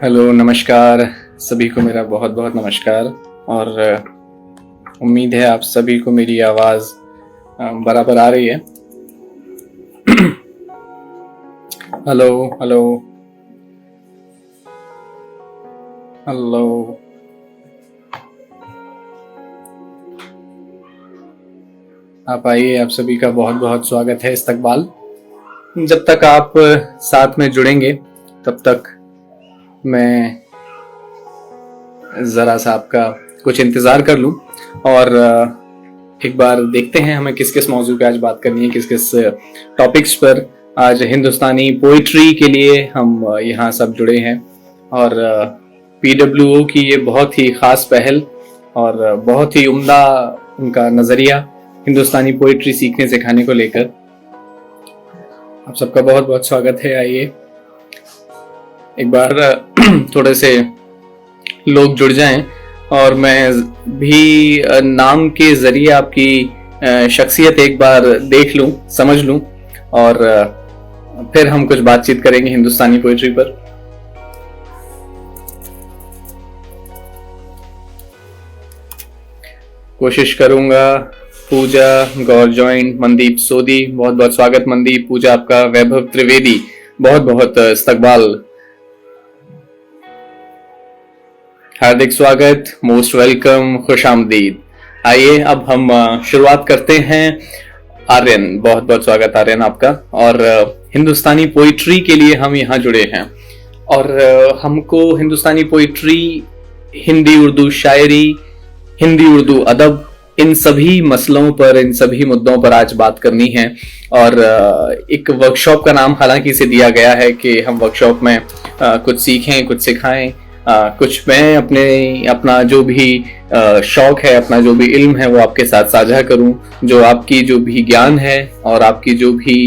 Hello, नमस्कार सभी को, मेरा बहुत बहुत नमस्कार। और उम्मीद है आप सभी को मेरी आवाज़ बराबर आ रही है। Hello hello hello. आप आइए, आप सभी का बहुत बहुत स्वागत है। इस्तकबाल। जब तक आप साथ में जुड़ेंगे तब तक मैं ज़रा सा आपका कुछ इंतज़ार कर लूं और एक बार देखते हैं हमें किस किस मौजू पे आज बात करनी है, किस किस टॉपिक्स पर। आज हिंदुस्तानी पोइट्री के लिए हम यहाँ सब जुड़े हैं और PWO की ये बहुत ही ख़ास पहल और बहुत ही उम्दा उनका नज़रिया हिंदुस्तानी पोइट्री सीखने सिखाने को लेकर। आप सबका बहुत बहुत स्वागत है। आइए एक बार थोड़े से लोग जुड़ जाएं और मैं भी नाम के जरिए आपकी शख्सियत एक बार देख लूं, समझ लूं और फिर हम कुछ बातचीत करेंगे हिंदुस्तानी पोइट्री पर। कोशिश करूंगा। पूजा गौर जॉइंट, मनदीप सोदी, बहुत बहुत स्वागत मनदीप। पूजा आपका। वैभव त्रिवेदी, बहुत बहुत इस्तकबाल, हार्दिक स्वागत, मोस्ट वेलकम, खुशामदीद। आइए अब हम शुरुआत करते हैं। आर्यन, बहुत बहुत स्वागत आर्यन आपका। और हिंदुस्तानी पोइट्री के लिए हम यहाँ जुड़े हैं और हमको हिंदुस्तानी पोइट्री, हिंदी उर्दू शायरी, हिंदी उर्दू अदब, इन सभी मसलों पर, इन सभी मुद्दों पर आज बात करनी है। और एक वर्कशॉप का नाम हालांकि इसे दिया गया है कि हम वर्कशॉप में कुछ सीखें, कुछ सिखाएं, कुछ मैं अपना जो भी शौक है, अपना जो भी इल्म है वो आपके साथ साझा करूं। जो आपकी जो भी ज्ञान है और आपकी जो भी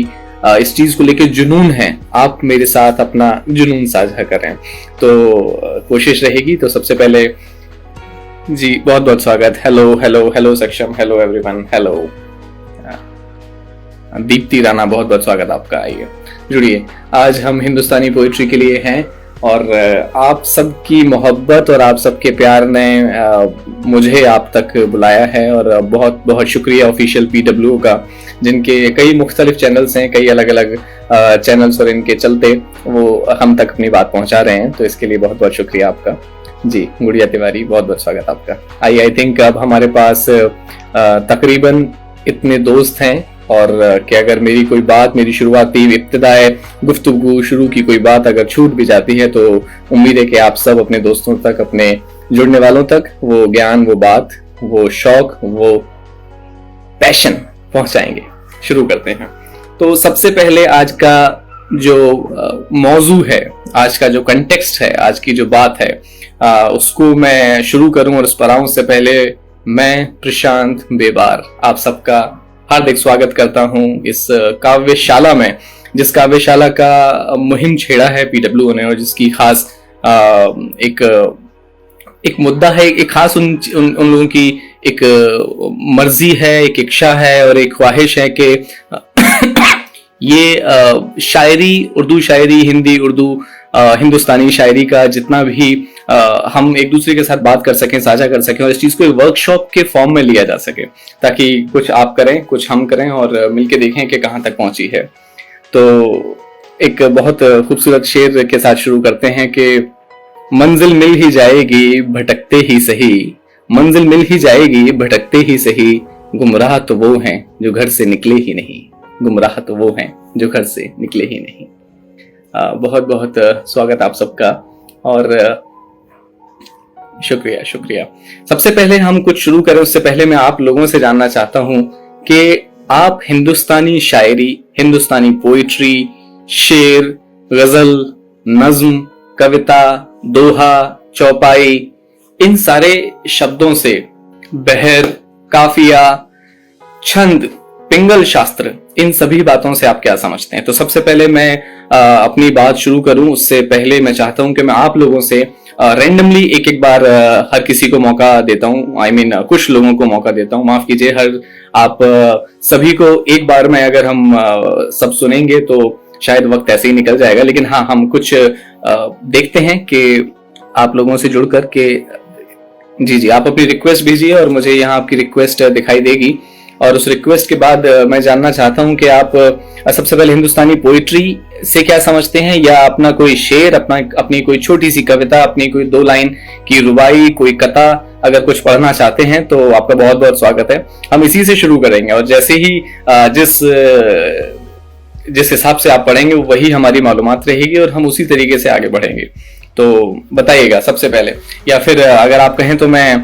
इस चीज को लेकर जुनून है, आप मेरे साथ अपना जुनून साझा करें। तो कोशिश रहेगी। तो सबसे पहले जी बहुत बहुत स्वागत। हेलो हेलो हेलो सक्षम, hello everyone, hello. Deepti Rana, बहुत बहुत स्वागत आपका। आइए जुड़िए। आज हम हिंदुस्तानी पोइट्री के लिए हैं और आप सबकी मोहब्बत और आप सबके प्यार ने मुझे आप तक बुलाया है और बहुत बहुत शुक्रिया ऑफिशियल PWO का, जिनके कई मुख्तलिफ चैनल्स हैं, कई अलग अलग चैनल्स, और इनके चलते वो हम तक अपनी बात पहुंचा रहे हैं। तो इसके लिए बहुत बहुत शुक्रिया आपका। जी गुड़िया तिवारी, बहुत बहुत स्वागत आपका। आई थिंक अब हमारे पास तकरीबन इतने दोस्त हैं और कि अगर मेरी कोई बात, मेरी शुरुआती इब्तिदाई गुफ्तगू शुरू की कोई बात अगर छूट भी जाती है तो उम्मीद है कि आप सब अपने दोस्तों तक, अपने जुड़ने वालों तक वो ज्ञान, वो बात, वो शौक, वो पैशन पहुंचाएंगे। शुरू करते हैं। तो सबसे पहले आज का जो मौजू है, आज का जो कंटेक्स्ट है, आज की जो बात है, उसको मैं शुरू करूं और उस पर आऊं उससे पहले मैं प्रशांत बेबार आप सबका हार्दिक स्वागत करता हूं इस काव्यशाला में, जिस काव्यशाला का मुहिम छेड़ा है PWO ने और जिसकी खास एक मुद्दा है, एक खास उन लोगों की एक मर्जी है, एक इच्छा है और एक ख्वाहिश है कि ये शायरी, उर्दू शायरी, हिंदी उर्दू हिंदुस्तानी शायरी का जितना भी हम एक दूसरे के साथ बात कर सकें, साझा कर सकें और इस चीज को एक वर्कशॉप के फॉर्म में लिया जा सके, ताकि कुछ आप करें, कुछ हम करें और मिलके देखें कि कहां तक पहुंची है। तो एक बहुत खूबसूरत शेर के साथ शुरू करते हैं कि मंजिल मिल ही जाएगी भटकते ही सही, मंजिल मिल ही जाएगी भटकते ही सही, गुमराह तो वो हैं जो घर से निकले ही नहीं, गुमराह तो वो हैं जो घर से निकले ही नहीं। बहुत बहुत स्वागत आप सबका और शुक्रिया शुक्रिया। सबसे पहले हम कुछ शुरू करें उससे पहले मैं आप लोगों से जानना चाहता हूं कि आप हिंदुस्तानी शायरी, हिंदुस्तानी पोइट्री, शेर, गजल, नज्म, कविता, दोहा, चौपाई, इन सारे शब्दों से, बहर, काफिया, छंद, पिंगल शास्त्र, इन सभी बातों से आप क्या समझते हैं? तो सबसे पहले मैं अपनी बात शुरू करूं उससे पहले मैं चाहता हूं कि मैं आप लोगों से रैंडमली एक बार हर किसी को मौका देता हूं, आई मीन कुछ लोगों को मौका देता हूं, माफ कीजिए, हर आप सभी को एक बार में अगर हम सब सुनेंगे तो शायद वक्त ऐसे ही निकल जाएगा, लेकिन हाँ, हम कुछ देखते हैं कि आप लोगों से जुड़ कर के जी आप अपनी रिक्वेस्ट भेजिए और मुझे यहाँ आपकी रिक्वेस्ट दिखाई देगी। और उस रिक्वेस्ट के बाद मैं जानना चाहता हूं कि आप सबसे पहले हिंदुस्तानी पोइट्री से क्या समझते हैं, या अपना कोई शेर, अपनी कोई छोटी सी कविता, अपनी कोई 2 लाइन की रुबाई, कोई कथा अगर कुछ पढ़ना चाहते हैं तो आपका बहुत बहुत स्वागत है। हम इसी से शुरू करेंगे और जैसे ही जिस हिसाब से आप पढ़ेंगे वही हमारी मालूमात रहेगी और हम उसी तरीके से आगे बढ़ेंगे। तो बताइएगा सबसे पहले, या फिर अगर आप कहें तो मैं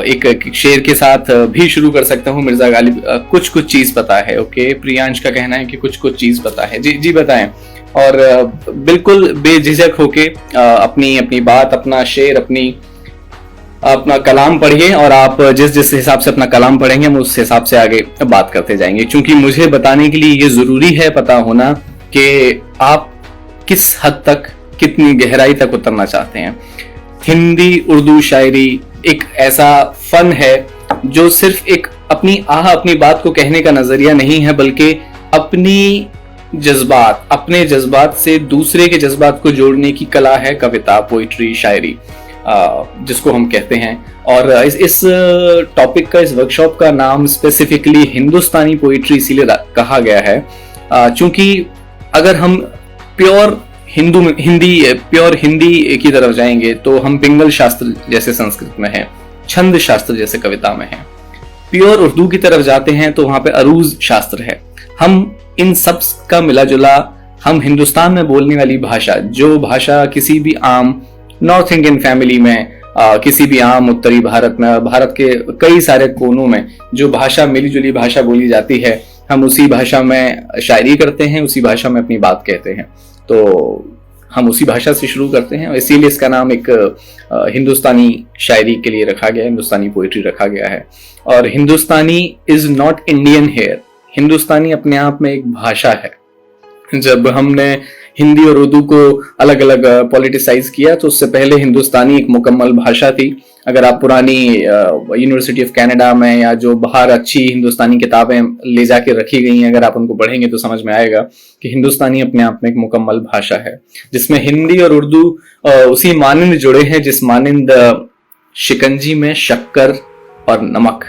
एक शेर के साथ भी शुरू कर सकता हूं। मिर्जा गालिब, कुछ चीज पता है। ओके, प्रियांश का कहना है कि कुछ चीज पता है। जी बताएं, और बिल्कुल बेझिझक होके अपनी बात, अपना शेर, अपना कलाम पढ़िए। और आप जिस हिसाब से अपना कलाम पढ़ेंगे हम उस हिसाब से आगे बात करते जाएंगे, क्योंकि मुझे बताने के लिए ये जरूरी है पता होना कि आप किस हद तक, कितनी गहराई तक उतरना चाहते हैं। हिंदी उर्दू शायरी एक ऐसा फन है जो सिर्फ एक अपनी बात को कहने का नजरिया नहीं है, बल्कि अपने जज्बात से दूसरे के जज्बात को जोड़ने की कला है कविता, पोइट्री, शायरी जिसको हम कहते हैं। और इस टॉपिक का, इस वर्कशॉप का नाम स्पेसिफिकली हिंदुस्तानी पोइट्री इसीलिए कहा गया है क्योंकि अगर हम प्योर हिंदी की तरफ जाएंगे तो हम पिंगल शास्त्र जैसे संस्कृत में है, छंद शास्त्र जैसे कविता में है। प्योर उर्दू की तरफ जाते हैं तो वहां पे अरूज शास्त्र है। हम इन सब का मिला जुला, हम हिंदुस्तान में बोलने वाली भाषा, जो भाषा किसी भी आम नॉर्थ इंडियन फैमिली में, किसी भी आम उत्तरी भारत में, भारत के कई सारे कोनों में जो भाषा मिली जुली भाषा बोली जाती है, हम उसी भाषा में शायरी करते हैं, उसी भाषा में अपनी बात कहते हैं। तो हम उसी भाषा से शुरू करते हैं, इसीलिए इसका नाम एक हिंदुस्तानी शायरी के लिए रखा गया है, हिंदुस्तानी पोइट्री रखा गया है। और हिंदुस्तानी इज नॉट इंडियन हेयर, हिंदुस्तानी अपने आप में एक भाषा है। जब हमने हिंदी और उर्दू को अलग अलग पॉलिटिसाइज किया तो उससे पहले हिंदुस्तानी एक मुकम्मल भाषा थी। अगर आप पुरानी यूनिवर्सिटी ऑफ कनाडा में या जो बाहर अच्छी हिंदुस्तानी किताबें ले जाके रखी गई हैं, अगर आप उनको पढ़ेंगे तो समझ में आएगा कि हिंदुस्तानी अपने आप में एक मुकम्मल भाषा है, जिसमें हिंदी और उर्दू उसी मानिंद जुड़े हैं जिस मानिंद शिकंजी में शक्कर और नमक।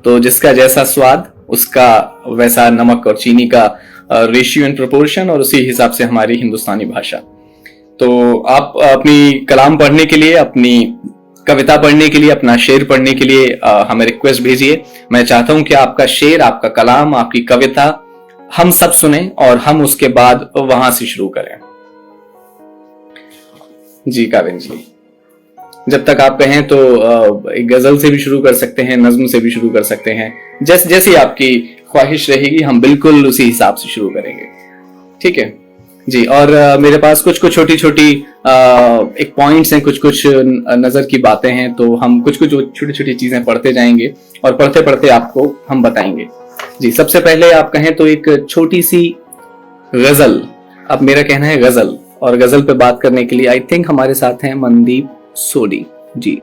तो जिसका जैसा स्वाद उसका वैसा नमक और चीनी का रेशियो एंड प्रोपोर्शन, और उसी हिसाब से हमारी हिंदुस्तानी भाषा। तो आप अपनी कलाम पढ़ने के लिए, अपनी कविता पढ़ने के लिए, अपना शेर पढ़ने के लिए हमें रिक्वेस्ट भेजिए। मैं चाहता हूं कि आपका शेर, आपका कलाम, आपकी कविता हम सब सुने और हम उसके बाद वहां से शुरू करें। जी काविन जी, जब तक आप कहें तो एक गजल से भी शुरू कर सकते हैं, नज्म से भी शुरू कर सकते हैं, जैसी आपकी ख्वाहिश रहेगी हम बिल्कुल उसी हिसाब से शुरू करेंगे। ठीक है जी। और मेरे पास कुछ छोटी एक पॉइंट्स हैं, कुछ नजर की बातें हैं, तो हम कुछ छोटी चीजें पढ़ते जाएंगे और पढ़ते पढ़ते आपको हम बताएंगे। जी, सबसे पहले आप कहें तो एक छोटी सी गजल, अब मेरा कहना है गजल, और गजल पे बात करने के लिए आई थिंक हमारे साथ हैं मनदीप सोडी जी।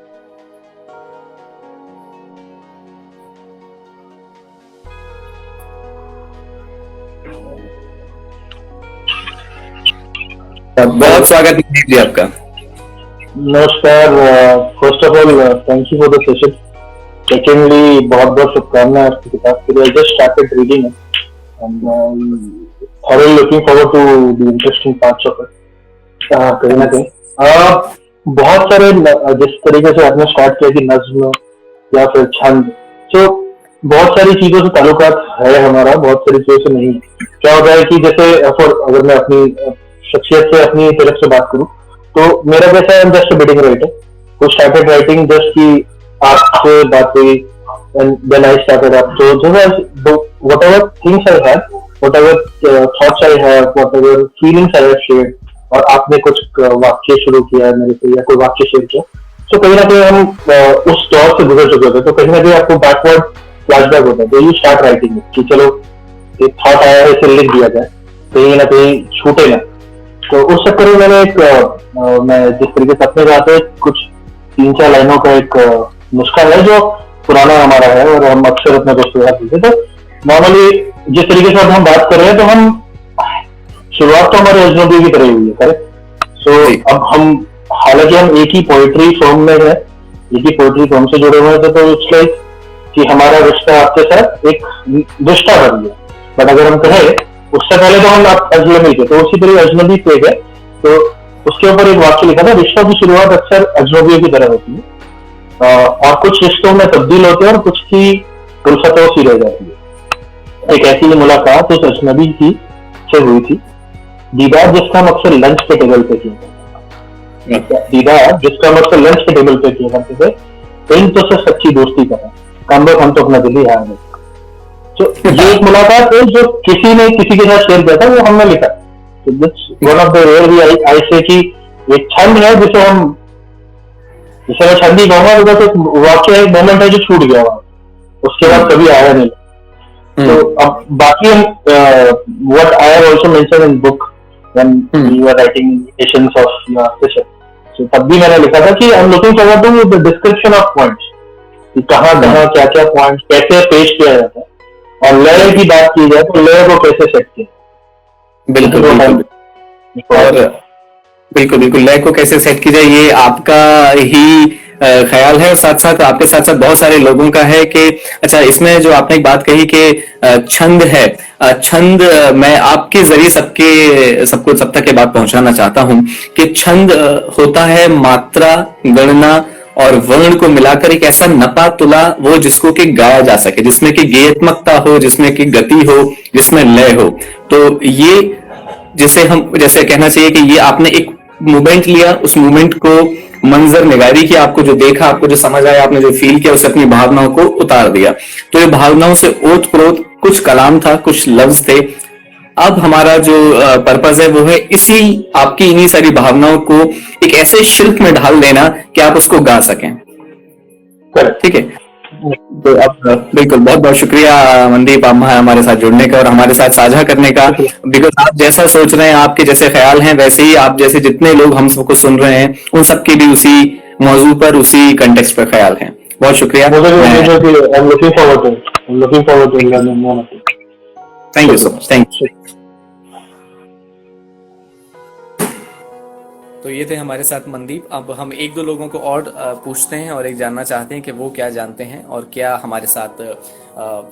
बहुत स्वागत है जी आपका। नमस्कार। First of all thank you for the session. Secondly बहुत शुभकामनाएं आपकी किताब के लिए। Just started reading it and thoroughly looking forward to the interesting parts of it। कहीं ना कहीं बहुत सारे जिस तरीके से आपने स्टार्ट किया कि नज्म या फिर छंद, तो बहुत सारी चीजों से ताल्लुकात है हमारा, बहुत सारी चीजों से नहीं। क्या होता है कि जैसे अगर मैं अपनी शख्सियत से, अपनी तरफ से बात करूं तो मेरा कैसा है, जस्ट बिडिंग राइटर। वो स्टार्टेड राइटिंग जस्ट कि आपसे बात हुई and then I started up. तो whatever things I had, whatever thoughts I have, whatever feelings I have shared, और आपने कुछ वाक्य शुरू किया है मेरे से या कोई वाक्य शेयर किया, तो कहीं ना कहीं हम उस दौर से गुजर चुके होते, तो कहीं ना कहीं आपको बैकवर्ड फ्लैशबैक होता है। तो यू स्टार्ट राइटिंग कि चलो एक थॉट आया है, इसे लिख दिया जाए, कहीं ना कहीं छूटे ना। तो उस चक्कर में मैंने मैं जिस तरीके से अपने बात है, कुछ 3-4 लाइनों का एक नुस्खा है जो पुराना हमारा है और हम अक्सर अपने दोस्तों के साथ बोलते हैं। तो नॉर्मली जिस तरीके से हम बात कर रहे हैं, तो हम शुरुआत तो हमारे अजनबी की तरह हुई है, करेक्ट। सो अब हम, हालांकि हम एक ही पोएट्री फॉर्म में है, एक ही पोएट्री फॉर्म से जुड़े हुए हैं, तो इट्स लाइक कि हमारा रिश्ता आपके साथ एक रिश्ता बन गया। बट अगर हम कहें उससे पहले तो हम आप अजनबी थे, तो उसी तरह अजनबी थे गए, तो उसके ऊपर एक वाक्य लिखा था, रिश्तों की शुरुआत अक्सर अजनबियों की तरह होती है, और कुछ रिश्तों में तब्दील होते हैं और कुछ की उल्फतों सी रह जाती है। एक ऐसी मुलाकात उस अजनबी की से हुई थी, दीदार जिसका हम अक्सर लंच के टेबल पे किए, दीदार जिसका हम अक्सर लंच के टेबल पे किए करते थे, इन तो से सच्ची दोस्ती का काम, हम तो अपना दिल ही हार गए। तो ये एक मुलाकात है जो किसी ने किसी के साथ शेयर किया था, वो हमने लिखा। तो this one of the rare we I say कि एक छंद है जिसे मैं छंद ही कहूंगा, बिकॉज एक वाक्य एक मोमेंट है जो छूट गया वहां, उसके बाद कभी आया नहीं। तो अब बाकी हम what I have also mention in book when we were writing editions of session, तो तब भी मैंने लिखा था कि I am looking forward to the description of points, कि कहाँ क्या क्या पॉइंट्स कैसे पेश किया जाता है, और लय की बात की जाए तो लय को कैसे सेट किया। बिल्कुल और बिल्कुल बिल्कुल लय को कैसे सेट की जाए, ये आपका ही ख्याल है, और साथ साथ आपके साथ साथ बहुत सारे लोगों का है कि अच्छा, इसमें जो आपने एक बात कही कि छंद है, छंद मैं आपके जरिए सबको सब तक ये बात पहुंचाना चाहता हूं कि छंद होता है मात्रा, गणना और वर्ण को मिलाकर एक ऐसा नपा तुला, वो जिसको कि गाया जा सके, जिसमें कि गेयत्मकता हो, जिसमें कि गति हो, जिसमें लय हो। तो ये जिसे हम जैसे कहना चाहिए कि ये आपने एक मूवमेंट लिया, उस मूवमेंट को मंजर निगारी की, आपको जो देखा, आपको जो समझ आया, आपने जो फील किया, उसे अपनी भावनाओं को उतार दिया। तो ये भावनाओं से ओत प्रोत कुछ कलाम था, कुछ लफ्ज थे। अब हमारा जो पर्पस है वो है इसी आपकी इन्हीं सारी भावनाओं को एक ऐसे शिल्प में ढाल देना कि आप उसको गा सकें। ठीक है, तो अब बिल्कुल बहुत बहुत शुक्रिया मनदीप आप हमारे साथ जुड़ने का और हमारे साथ साझा करने का। बिकॉज आप जैसा सोच रहे हैं, आपके जैसे ख्याल हैं, वैसे ही आप जैसे जितने लोग हम सबको सुन रहे हैं, उन सबके भी उसी मौजू पर, उसी कंटेक्स्ट पर ख्याल हैं। बहुत शुक्रिया। Thank you so much. Thank you. तो ये थे हमारे साथ मनदीप। अब हम एक दो लोगों को और पूछते हैं और एक जानना चाहते हैं कि वो क्या जानते हैं और क्या हमारे साथ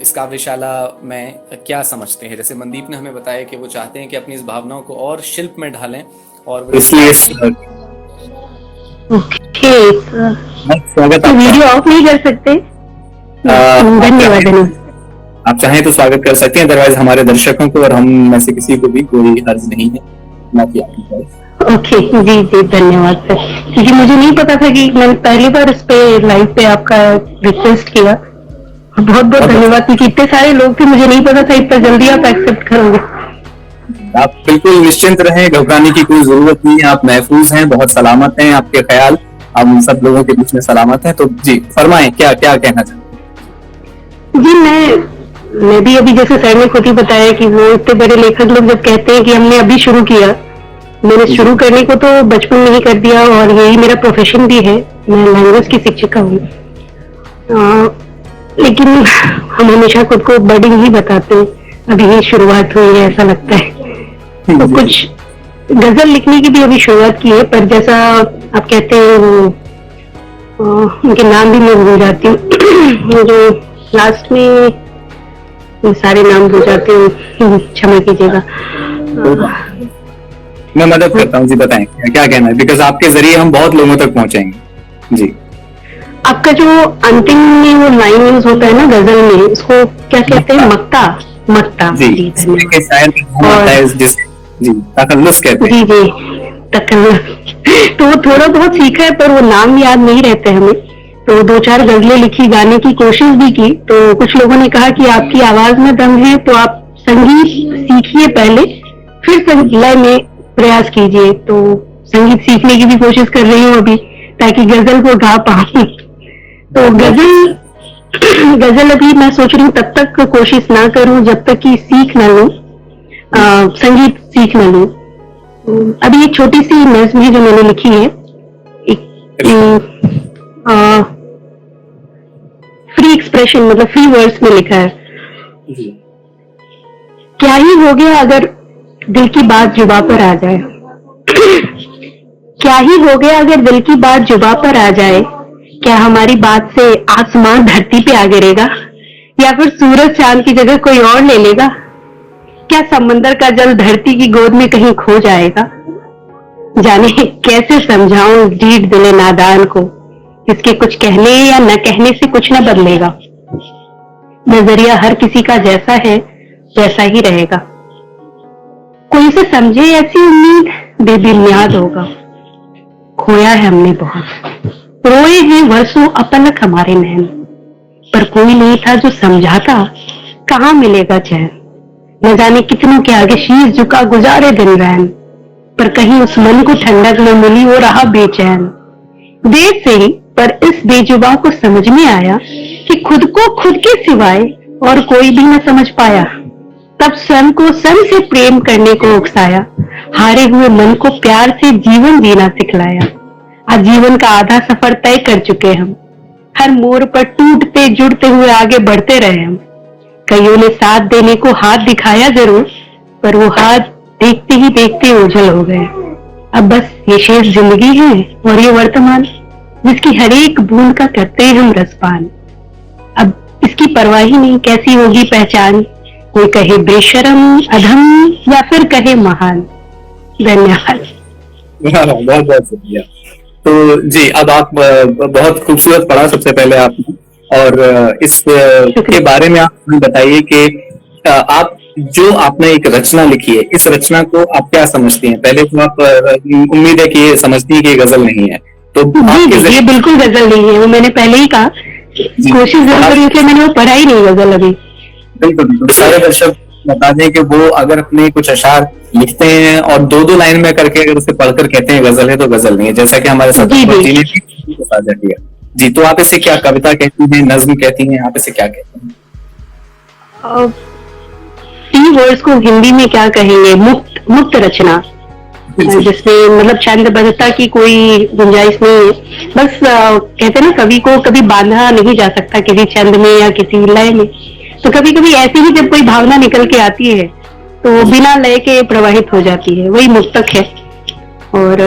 इस काव्यशाला में क्या समझते हैं। जैसे मनदीप ने हमें बताया कि वो चाहते हैं कि अपनी इस भावनाओं को और शिल्प में ढालें, और इसलिए स्वागत। वीडियो ऑफ नहीं कर सकते? धन्यवाद। आप चाहें तो स्वागत कर सकते हैं, अदरवाइज हमारे दर्शकों को और हम में से किसी को भी कोई हर्ज नहीं है। ओके जी जी, धन्यवाद सर, क्योंकि मुझे नहीं पता था कि मैंने पहली बार इस पे लाइव पे आपका रिक्वेस्ट किया। बहुत बहुत धन्यवाद, क्योंकि इतने सारे लोग थे, मुझे नहीं पता था इतना जल्दी आप एक्सेप्ट करोगे। आप बिल्कुल निश्चिंत रहें, घबराने की कोई जरूरत नहीं है, आप महफूज हैं, बहुत सलामत हैं, आपके ख्याल हम सब लोगों के बीच में सलामत हैं। तो जी फरमाएं, क्या क्या कहना चाहते जी? मैं भी अभी जैसे सर ने खुद ही बताया कि वो इतने बड़े लेखक लोग जब कहते हैं कि हमने अभी शुरू किया, मैंने शुरू करने को तो बचपन में ही कर दिया, और यही मेरा प्रोफेशन भी है, मैं लैंग्वेज की शिक्षिका हूँ। लेकिन हम हमेशा खुद को बर्डिंग ही बताते हैं, अभी ही शुरुआत हुई है ऐसा लगता है। तो कुछ गजल लिखने की भी अभी शुरुआत की है, पर जैसा आप कहते हैं वो उनके नाम भी मैं भूल जाती हूँ जो लास्ट में सारे नाम भूल जाती हूँ, क्षमा कीजिएगा। मैं मदद करता हूँ जी, बताएं क्या कहना है, बिकॉज आपके जरिए हम बहुत लोगों तक पहुंचेंगे जी। आपका जो अंतिम में वो लाइन यूज होता है ना गजल में, उसको क्या कहते हैं? मक्ता। मक्ता जी, जी तखल्लुस कहते हैं। जी जी, तखल्लुस। तो वो थोड़ा बहुत सीखा है, पर वो नाम याद नहीं रहते हमें। तो 2-4 गजलें लिखी, गाने की कोशिश भी की, तो कुछ लोगों ने कहा कि आपकी आवाज में दम है, तो आप संगीत सीखिए पहले, फिर लय में प्रयास कीजिए। तो संगीत सीखने की भी कोशिश कर रही हूँ अभी, ताकि गजल को गा पाऊं। तो गजल अभी मैं सोच रही हूँ तब तक कोशिश ना करूं जब तक कि सीख ना लूं, संगीत सीख ना लूं। अभी एक छोटी सी नज़्म है जो मैंने लिखी है, फ्री एक्सप्रेशन, मतलब फ्री वर्ड्स में लिखा है। क्या ही हो गया अगर दिल की बात जुबां पर आ जाए, क्या ही हो गया अगर दिल की बात जुबा पर आ जाए? क्या हमारी बात से आसमान धरती पे आ गिरेगा, या फिर सूरज चांद की जगह कोई और ले लेगा? क्या समंदर का जल धरती की गोद में कहीं खो जाएगा? जाने कैसे समझाऊं ढीठ दिले नादान को, इसके कुछ कहने या न कहने से कुछ न बदलेगा। नजरिया हर किसी का जैसा है वैसा ही रहेगा। कोई इसे समझे ऐसी उम्मीद बेबुनियाद होगा। खोया है हमने बहुत, रोए हैं वर्षों अपलक हमारे नैन, पर कोई नहीं था जो समझाता कहाँ मिलेगा चैन। न जाने कितनों के आगे शीश झुका गुजारे दिन रैन, पर कहीं उस मन को ठंडक न मिली, वो रहा बेचैन। देर से ही पर इस बेजुबा को समझ में आया कि खुद को खुद के सिवाय और कोई भी न समझ पाया। तब स्वयं को स्वयं से प्रेम करने को उकसाया, हारे हुए मन को प्यार से जीवन जीना सिखलाया। आज जीवन का आधा सफर तय कर चुके हम, हर मोड़ पर टूटते जुड़ते हुए आगे बढ़ते रहे हम। कईयों ने साथ देने को हाथ दिखाया जरूर, पर वो हाथ देखते ही देखते ओझल हो गए। अब बस ये शेष जिंदगी है और ये वर्तमान, जिसकी हर एक बूंद का करते हैं हम रसपान। अब इसकी परवाह ही नहीं कैसी होगी पहचान, कोई कहे बेशरम अधम या फिर कहे महान। धन्यवाद। बहुत बहुत शुक्रिया। तो जी, अब आप बहुत खूबसूरत पढ़ा सबसे पहले आपने, और इस के बारे में आप हमें बताइए कि आप जो आपने एक रचना लिखी है, इस रचना को आप क्या समझती हैं? पहले तो आप उम्मीद है कि ये समझती है कि ये गजल नहीं है, तो जी, ये बिल्कुल गजल नहीं है, वो मैंने पहले ही कहा। कोशिश जरूर करी, इसलिए मैंने वो पढ़ा ही नहीं गजल अभी। बिल्कुल, सारे दर्शक बता दें कि वो अगर अपने कुछ अशार लिखते हैं और दो दो लाइन में करके अगर उसे पढ़कर कहते हैं गजल है, तो गजल नहीं है, जैसा कि हमारे साथ जी ने साझा किया। जी, तो आप इसे क्या कविता कहती हैं, नज्म कहती हैं, आप इसे क्या कहते हैं? टी वर्ड्स को हिंदी में क्या कहेंगे? मुक्त रचना, जिसमें मतलब छंदबद्धता की कोई गुंजाइश नहीं है। बस कहते हैं ना, कवि को कभी बांधा नहीं जा सकता किसी छंद में या किसी लय में। तो कभी कभी ऐसी ही जब कोई भावना निकल के आती है तो वो बिना लय के प्रवाहित हो जाती है, वही मुक्तक है। और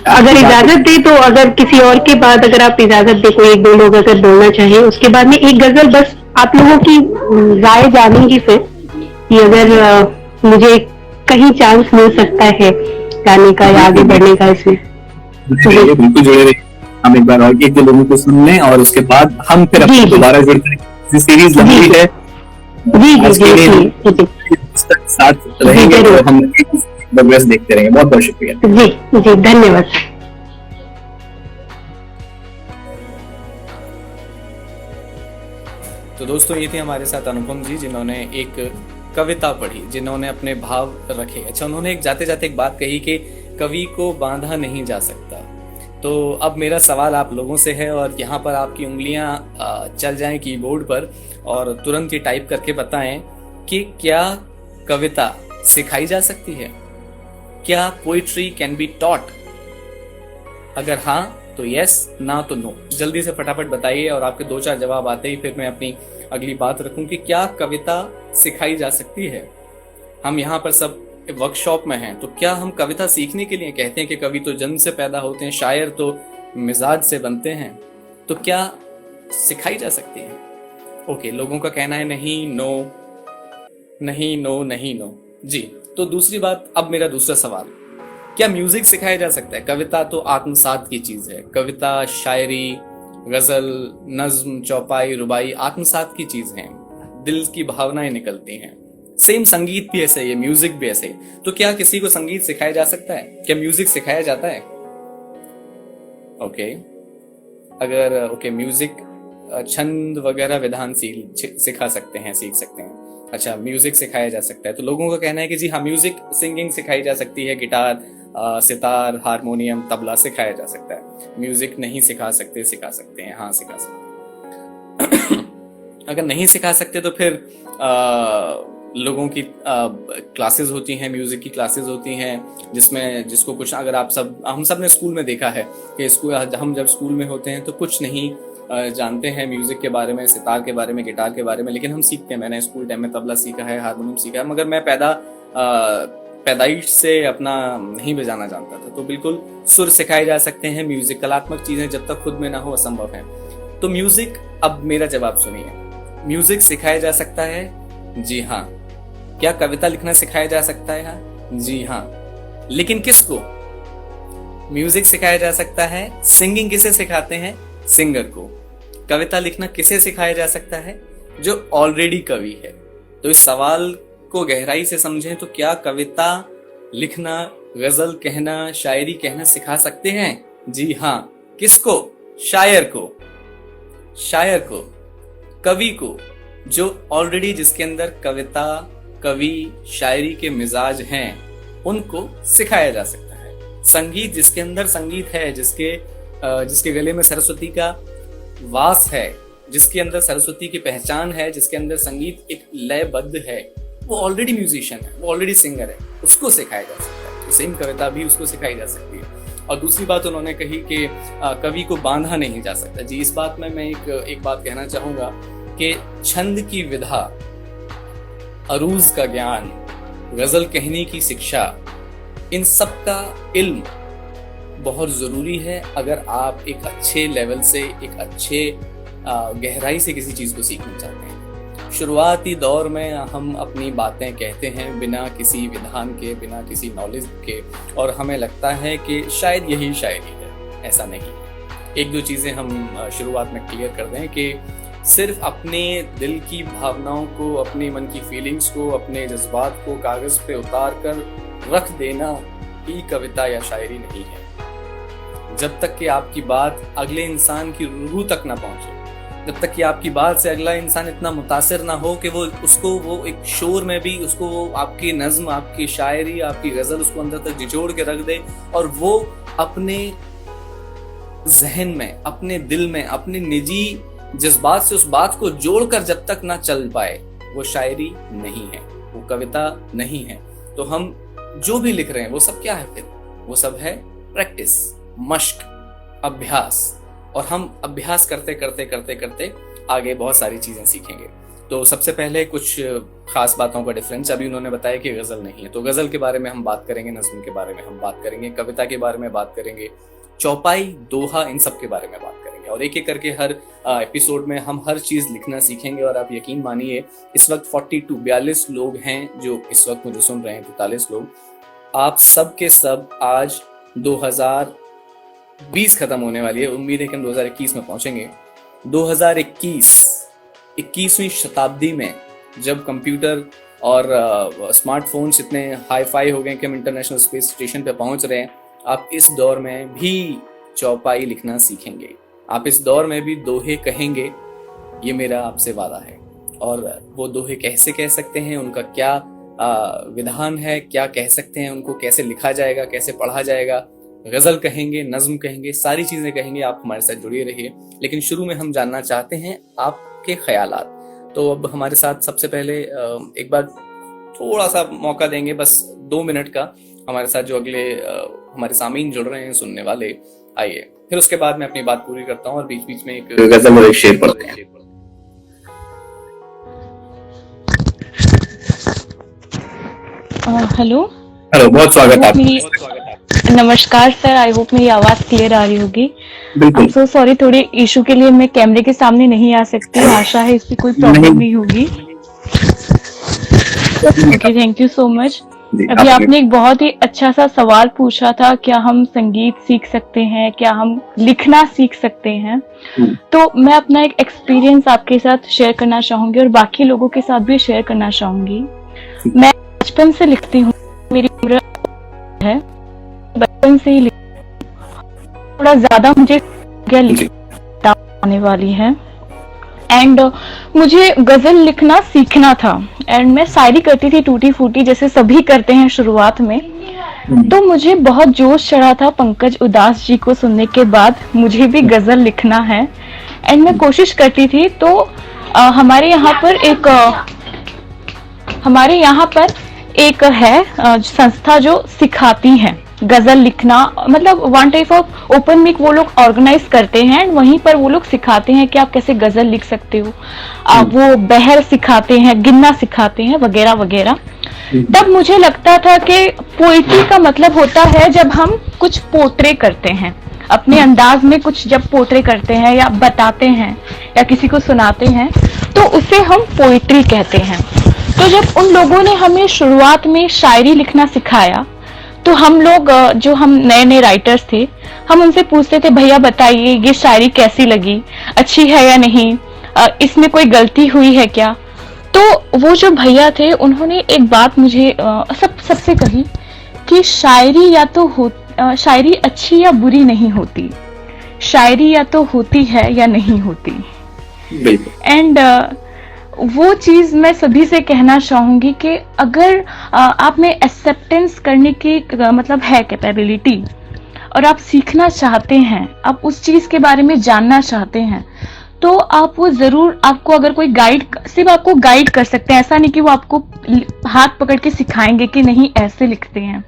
अगर इजाजत दे तो, अगर किसी और के बाद अगर आप इजाजत दे, कोई एक दो लोग अगर बोलना चाहे, उसके बाद में एक गजल बस आप लोगों की राय जानूंगी फिर, कि अगर मुझे कहीं चांस मिल सकता है गाने का या आगे बढ़ने का इसमें। बिल्कुल जुड़े रहिए, हम एक बार और एक दो लोगों को सुन लें और उसके बाद हम फिर अपनी दोबारा जुड़ते हैं। सीरीज लंबी है, जी, साथ रहेंगे तो हम प्रोग्रेस देखते रहेंगे। बहुत बहुत शुक्रिया। जी, धन्यवाद। तो दोस्तों, ये थे हमारे साथ अनुपम जी, जिन्होंने एक कविता पढ़ी, जिन्होंने अपने भाव रखे। अच्छा, उन्होंने एक जाते जाते एक बात कही कि कवि को बांधा नहीं जा सकता। तो अब मेरा सवाल आप लोगों से है, और यहाँ पर आपकी उंगलियां चल जाएं कीबोर्ड पर और तुरंत ही टाइप करके बताएं कि क्या कविता सिखाई जा सकती है? क्या पोइट्री कैन बी टॉट? अगर हाँ तो यस, ना तो नो। जल्दी से फटाफट बताइए, और आपके दो चार जवाब आते ही फिर मैं अपनी अगली बात रखूं कि क्या कविता सिखाई जा सकती है। हम यहाँ पर सब वर्कशॉप में हैं, तो क्या हम कविता सीखने के लिए कहते हैं कि कवि तो जन्म से पैदा होते हैं, शायर तो मिजाज से बनते हैं, तो क्या सिखाई जा सकती है? ओके, लोगों का कहना है नहीं, नो नहीं, नो नहीं, नो। जी, तो दूसरी बात, अब मेरा दूसरा सवाल, क्या म्यूजिक सिखाया जा सकता है? कविता तो आत्मसात की चीज है। कविता, शायरी, गजल, नज्म, चौपाई, रुबाई आत्मसात की चीज हैं, दिल की भावनाएं निकलती हैं। सेम संगीत भी ऐसे ही है, म्यूजिक भी ऐसे ही। तो क्या किसी को संगीत सिखाया जा सकता है? क्या म्यूजिक सिखाया जाता है? ओके, अगर ओके, म्यूजिक छंद वगैरह विधान सिखा सकते हैं, सीख सकते हैं। अच्छा, म्यूजिक सिखाया जा सकता है, तो लोगों का कहना है कि जी हाँ, म्यूजिक सिंगिंग सिखाई जा सकती है, गिटार, सितार, हारमोनियम, तबला सिखाया जा सकता है। म्यूजिक नहीं सिखा सकते, सिखा सकते हैं, हाँ सिखा सकते हैं। अगर नहीं सिखा सकते तो फिर लोगों की क्लासेस होती हैं, म्यूजिक की क्लासेस होती हैं, जिसको कुछ, अगर हम सब ने स्कूल में देखा है कि हम जब स्कूल में होते हैं तो कुछ नहीं जानते हैं म्यूजिक के बारे में, सितार के बारे में, गिटार के बारे में, लेकिन हम सीखते हैं। मैंने स्कूल टाइम में तबला सीखा है, हारमोनियम सीखा है, मगर मैं पैदाइश से अपना नहीं बजाना जानता था। तो बिल्कुल सुर सिखाए जा सकते हैं, म्यूजिक कलात्मक चीजें जब तक खुद में ना हो असंभव है। तो म्यूजिक, अब मेरा जवाब सुनिए, म्यूजिक सिखाया जा सकता है? जी हाँ। क्या कविता लिखना सिखाया जा सकता है? जी हाँ। लेकिन किसको? म्यूजिक सिखाया जा सकता है। सिंगिंग किसे सिखाते हैं? सिंगर को। कविता लिखना किसे सिखाया जा सकता है? जो ऑलरेडी कवि है। तो इस सवाल को गहराई से समझें तो क्या कविता लिखना, गजल कहना, शायरी कहना सिखा सकते हैं? जी हाँ। किसको? शायर को। शायर को, कवि को, जो ऑलरेडी जिसके अंदर कविता, कवि, शायरी के मिजाज हैं, उनको सिखाया जा सकता है। संगीत, जिसके अंदर संगीत है, जिसके गले में सरस्वती का वास है, जिसके अंदर सरस्वती की पहचान है, जिसके अंदर संगीत एक लयबद्ध है, वो ऑलरेडी म्यूजिशियन है, वो ऑलरेडी सिंगर है, उसको सिखाया जा सकता है। तो सेम कविता भी उसको सिखाई जा सकती है। और दूसरी बात उन्होंने कही कि कवि को बांधा नहीं जा सकता। जी, इस बात में मैं एक बात कहना चाहूंगा कि छंद की विधा, अरूज का ज्ञान, गजल कहने की शिक्षा, इन सब का इल्म बहुत जरूरी है अगर आप एक अच्छे लेवल से, एक अच्छे गहराई से किसी चीज को सीखना चाहते हैं। शुरुआती दौर में हम अपनी बातें कहते हैं बिना किसी विधान के, बिना किसी नॉलेज के, और हमें लगता है कि शायद यही शायरी है। ऐसा नहीं। एक दो चीज़ें हम शुरुआत में क्लियर कर दें कि सिर्फ अपने दिल की भावनाओं को, अपने मन की फीलिंग्स को, अपने जज्बात को कागज़ पे उतार कर रख देना ही कविता या शायरी नहीं है। जब तक कि आपकी बात अगले इंसान की रूह तक ना पहुंचे, जब तक कि आपकी बात से अगला इंसान इतना मुतासिर ना हो कि वो एक शोर में भी उसको वो आपकी नज्म, आपकी शायरी, आपकी गजल उसको अंदर तक निचोड़ के रख दे, और वो अपने जहन में, अपने दिल में, अपने निजी जज्बात से उस बात को जोड़कर जब तक ना चल पाए, वो शायरी नहीं है, वो कविता नहीं है। तो हम जो भी लिख रहे हैं वो सब क्या है फिर? वो सब है प्रैक्टिस, मश्क, अभ्यास। और हम अभ्यास करते करते करते करते आगे बहुत सारी चीजें सीखेंगे। तो सबसे पहले कुछ खास बातों का डिफरेंस अभी उन्होंने बताया कि गजल नहीं है, तो गजल के बारे में हम बात करेंगे, नज्म के बारे में हम बात करेंगे, कविता के बारे में बात करेंगे, चौपाई, दोहा, इन सब के बारे में बात करेंगे। और एक एक करके हर एपिसोड में हम हर चीज लिखना सीखेंगे। और आप यकीन मानिए, इस वक्त 42 लोग हैं जो इस वक्त मुझे सुन रहे हैं, 43 लोग। आप सब के सब आज 2020 खत्म होने वाली है, उम्मीद है कि हम 2021 में पहुंचेंगे। 21वीं शताब्दी में जब कंप्यूटर और स्मार्टफोन्स इतने हाई फाई हो गए कि हम इंटरनेशनल स्पेस स्टेशन पे पहुंच रहे हैं, आप इस दौर में भी चौपाई लिखना सीखेंगे, आप इस दौर में भी दोहे कहेंगे, ये मेरा आपसे वादा है। और वो दोहे कैसे कह सकते हैं, उनका क्या विधान है, क्या कह सकते हैं, उनको कैसे लिखा जाएगा, कैसे पढ़ा जाएगा, गजल कहेंगे, नज्म कहेंगे, सारी चीजें कहेंगे। आप हमारे साथ जुड़े रहिए। लेकिन शुरू में हम जानना चाहते हैं आपके ख्यालात। तो अब हमारे साथ सबसे पहले एक बार थोड़ा सा मौका देंगे, बस 2 मिनट का, हमारे साथ जो अगले हमारे सामीन जुड़ रहे हैं, सुनने वाले, आइए। फिर उसके बाद मैं अपनी बात पूरी करता हूँ और बीच बीच में एक गजल और एक शेर पढ़ते हैं। हेलो, बहुत स्वागत है। नमस्कार सर, आई होप मेरी आवाज क्लियर आ रही होगी। बिल्कुल। सो सॉरी, थोड़े इशू के लिए मैं कैमरे के सामने नहीं आ सकती, आशा है इसकी कोई प्रॉब्लम नहीं होगी। Okay, thank you so much. अभी आपने एक बहुत ही अच्छा सा सवाल पूछा था, क्या हम संगीत सीख सकते हैं, क्या हम लिखना सीख सकते हैं। तो मैं अपना एक एक्सपीरियंस आपके साथ शेयर करना चाहूंगी और बाकी लोगों के साथ भी शेयर करना चाहूंगी। मैं बचपन से लिखती हूँ, मेरी उम्र है, बचपन से ही थोड़ा ज्यादा मुझे लिखना आने वाली है। एंड मुझे गजल लिखना सीखना था। एंड मैं शायरी करती थी टूटी फूटी, जैसे सभी करते हैं शुरुआत में। तो मुझे बहुत जोश चढ़ा था पंकज उदास जी को सुनने के बाद, मुझे भी गजल लिखना है। एंड मैं कोशिश करती थी। तो हमारे यहाँ पर एक है संस्था जो सिखाती है गजल लिखना, मतलब one type of open mic वो लोग ऑर्गेनाइज करते हैं। वहीं पर वो लोग सिखाते हैं कि आप कैसे गजल लिख सकते हो। वो बहर सिखाते हैं, गिनना सिखाते हैं, वगैरह वगैरह। तब मुझे लगता था कि पोइट्री का मतलब होता है जब हम कुछ पोर्ट्रे करते हैं, अपने अंदाज में कुछ जब पोर्ट्रे करते हैं या बताते हैं या किसी को सुनाते हैं, तो उसे हम पोइट्री कहते हैं। तो जब उन लोगों ने हमें शुरुआत में शायरी लिखना सिखाया, तो हम लोग जो हम नए नए राइटर्स थे, हम उनसे पूछते थे, भैया बताइए ये शायरी कैसी लगी, अच्छी है या नहीं, इसमें कोई गलती हुई है क्या। तो वो जो भैया थे उन्होंने एक बात मुझे सबसे कही कि शायरी या तो शायरी अच्छी या बुरी नहीं होती, शायरी या तो होती है या नहीं होती। एंड वो चीज मैं सभी से कहना चाहूंगी कि अगर आप में एक्सेप्टेंस करने की मतलब है कैपेबिलिटी, और आप सीखना चाहते हैं, आप उस चीज के बारे में जानना चाहते हैं, तो आप वो जरूर, आपको अगर कोई गाइड, सिर्फ आपको गाइड कर सकते हैं, ऐसा नहीं कि वो आपको हाथ पकड़ के सिखाएंगे कि नहीं ऐसे लिखते हैं।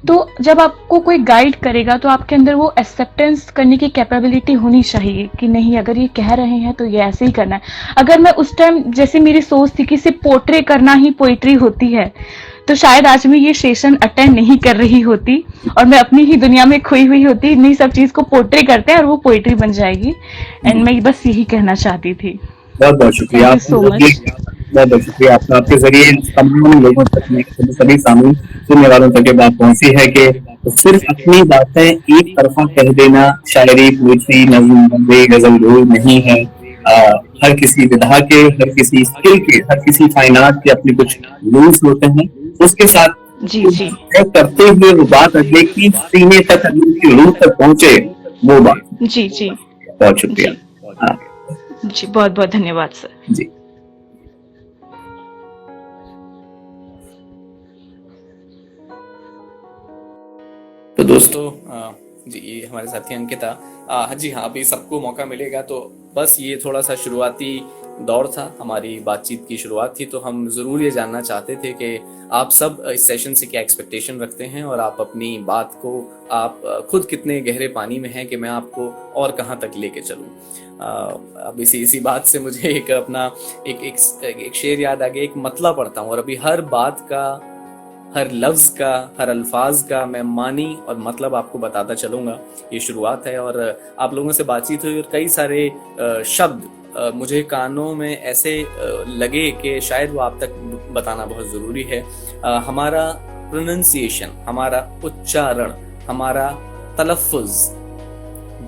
तो जब आपको कोई गाइड करेगा तो आपके अंदर वो एक्सेप्टेंस करने की कैपेबिलिटी होनी चाहिए कि नहीं, अगर ये कह रहे हैं तो ये ऐसे ही करना है। अगर मैं उस टाइम, जैसे मेरी सोच थी कि सिर्फ पोर्ट्रे करना ही पोइट्री होती है, तो शायद आज मैं ये सेशन अटेंड नहीं कर रही होती और मैं अपनी ही दुनिया में खोई हुई होती। इन्हीं सब चीज को पोर्ट्रे करते हैं और वो पोइट्री बन जाएगी। एंड मैं बस यही कहना चाहती थी। बहुत बहुत शुक्रिया, बहुत बहुत शुक्रिया आपका। आपके जरिए तमाम लोगों तक, सभी सामने सुनने वालों तक ये बात पहुंची है कि सिर्फ अपनी बातें एक तरफा कह देना शायरी, पोइट्री, नज़्म, गजल रोज नहीं है। हर किसी विधा के, हर किसी स्किल के, हर किसी फाइन आर्ट के अपने कुछ रूल्स होते हैं। उसके साथ जी जी करते हुए वो बात अगले की सीने तक, अगले की रूह तक पहुंचे, वो बात। जी जी बहुत शुक्रिया। जी बहुत बहुत धन्यवाद सर। जी तो दोस्तों, जी ये हमारे साथी अंकिता, जी हाँ, अभी सबको मौका मिलेगा। तो बस ये थोड़ा सा शुरुआती दौर था, हमारी बातचीत की शुरुआत थी, तो हम ज़रूर ये जानना चाहते थे कि आप सब इस सेशन से क्या एक्सपेक्टेशन रखते हैं और आप अपनी बात को, आप खुद कितने गहरे पानी में हैं कि मैं आपको और कहाँ तक लेके चलूँ। अब इसी बात से मुझे एक अपना एक शेर याद आ गया। एक मतला पढ़ता हूँ और अभी हर बात का, हर लफ्ज़ का, हर अल्फाज का मैं मानी और मतलब आपको बताता चलूँगा। ये शुरुआत है और आप लोगों से बातचीत हुई और कई सारे शब्द मुझे कानों में ऐसे लगे कि शायद वो आप तक बताना बहुत ज़रूरी है। हमारा प्रोनंसिएशन, हमारा उच्चारण, हमारा तलफ़ुज़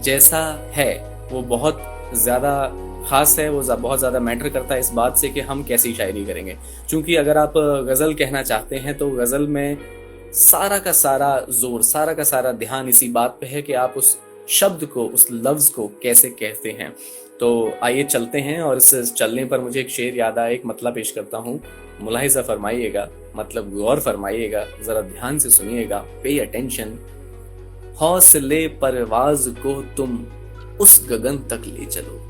जैसा है वो बहुत ज़्यादा ख़ास है, वो बहुत ज़्यादा मैटर करता है इस बात से कि हम कैसी शायरी करेंगे। क्योंकि अगर आप गज़ल कहना चाहते हैं तो गज़ल में सारा का सारा ज़ोर, सारा का सारा ध्यान इसी बात पे है कि आप उस शब्द को, उस लफ्ज़ को कैसे कहते हैं। तो आइए चलते हैं, और इस चलने पर मुझे एक शेर याद आया, एक मतलब पेश करता हूँ, मुलाहिज़ा फरमाइएगा, मतलब गौर फरमाइएगा, ज़रा ध्यान से सुनिएगा, पे अटेंशन। हौसले परवाज़ को तुम उस गगन तक ले चलो,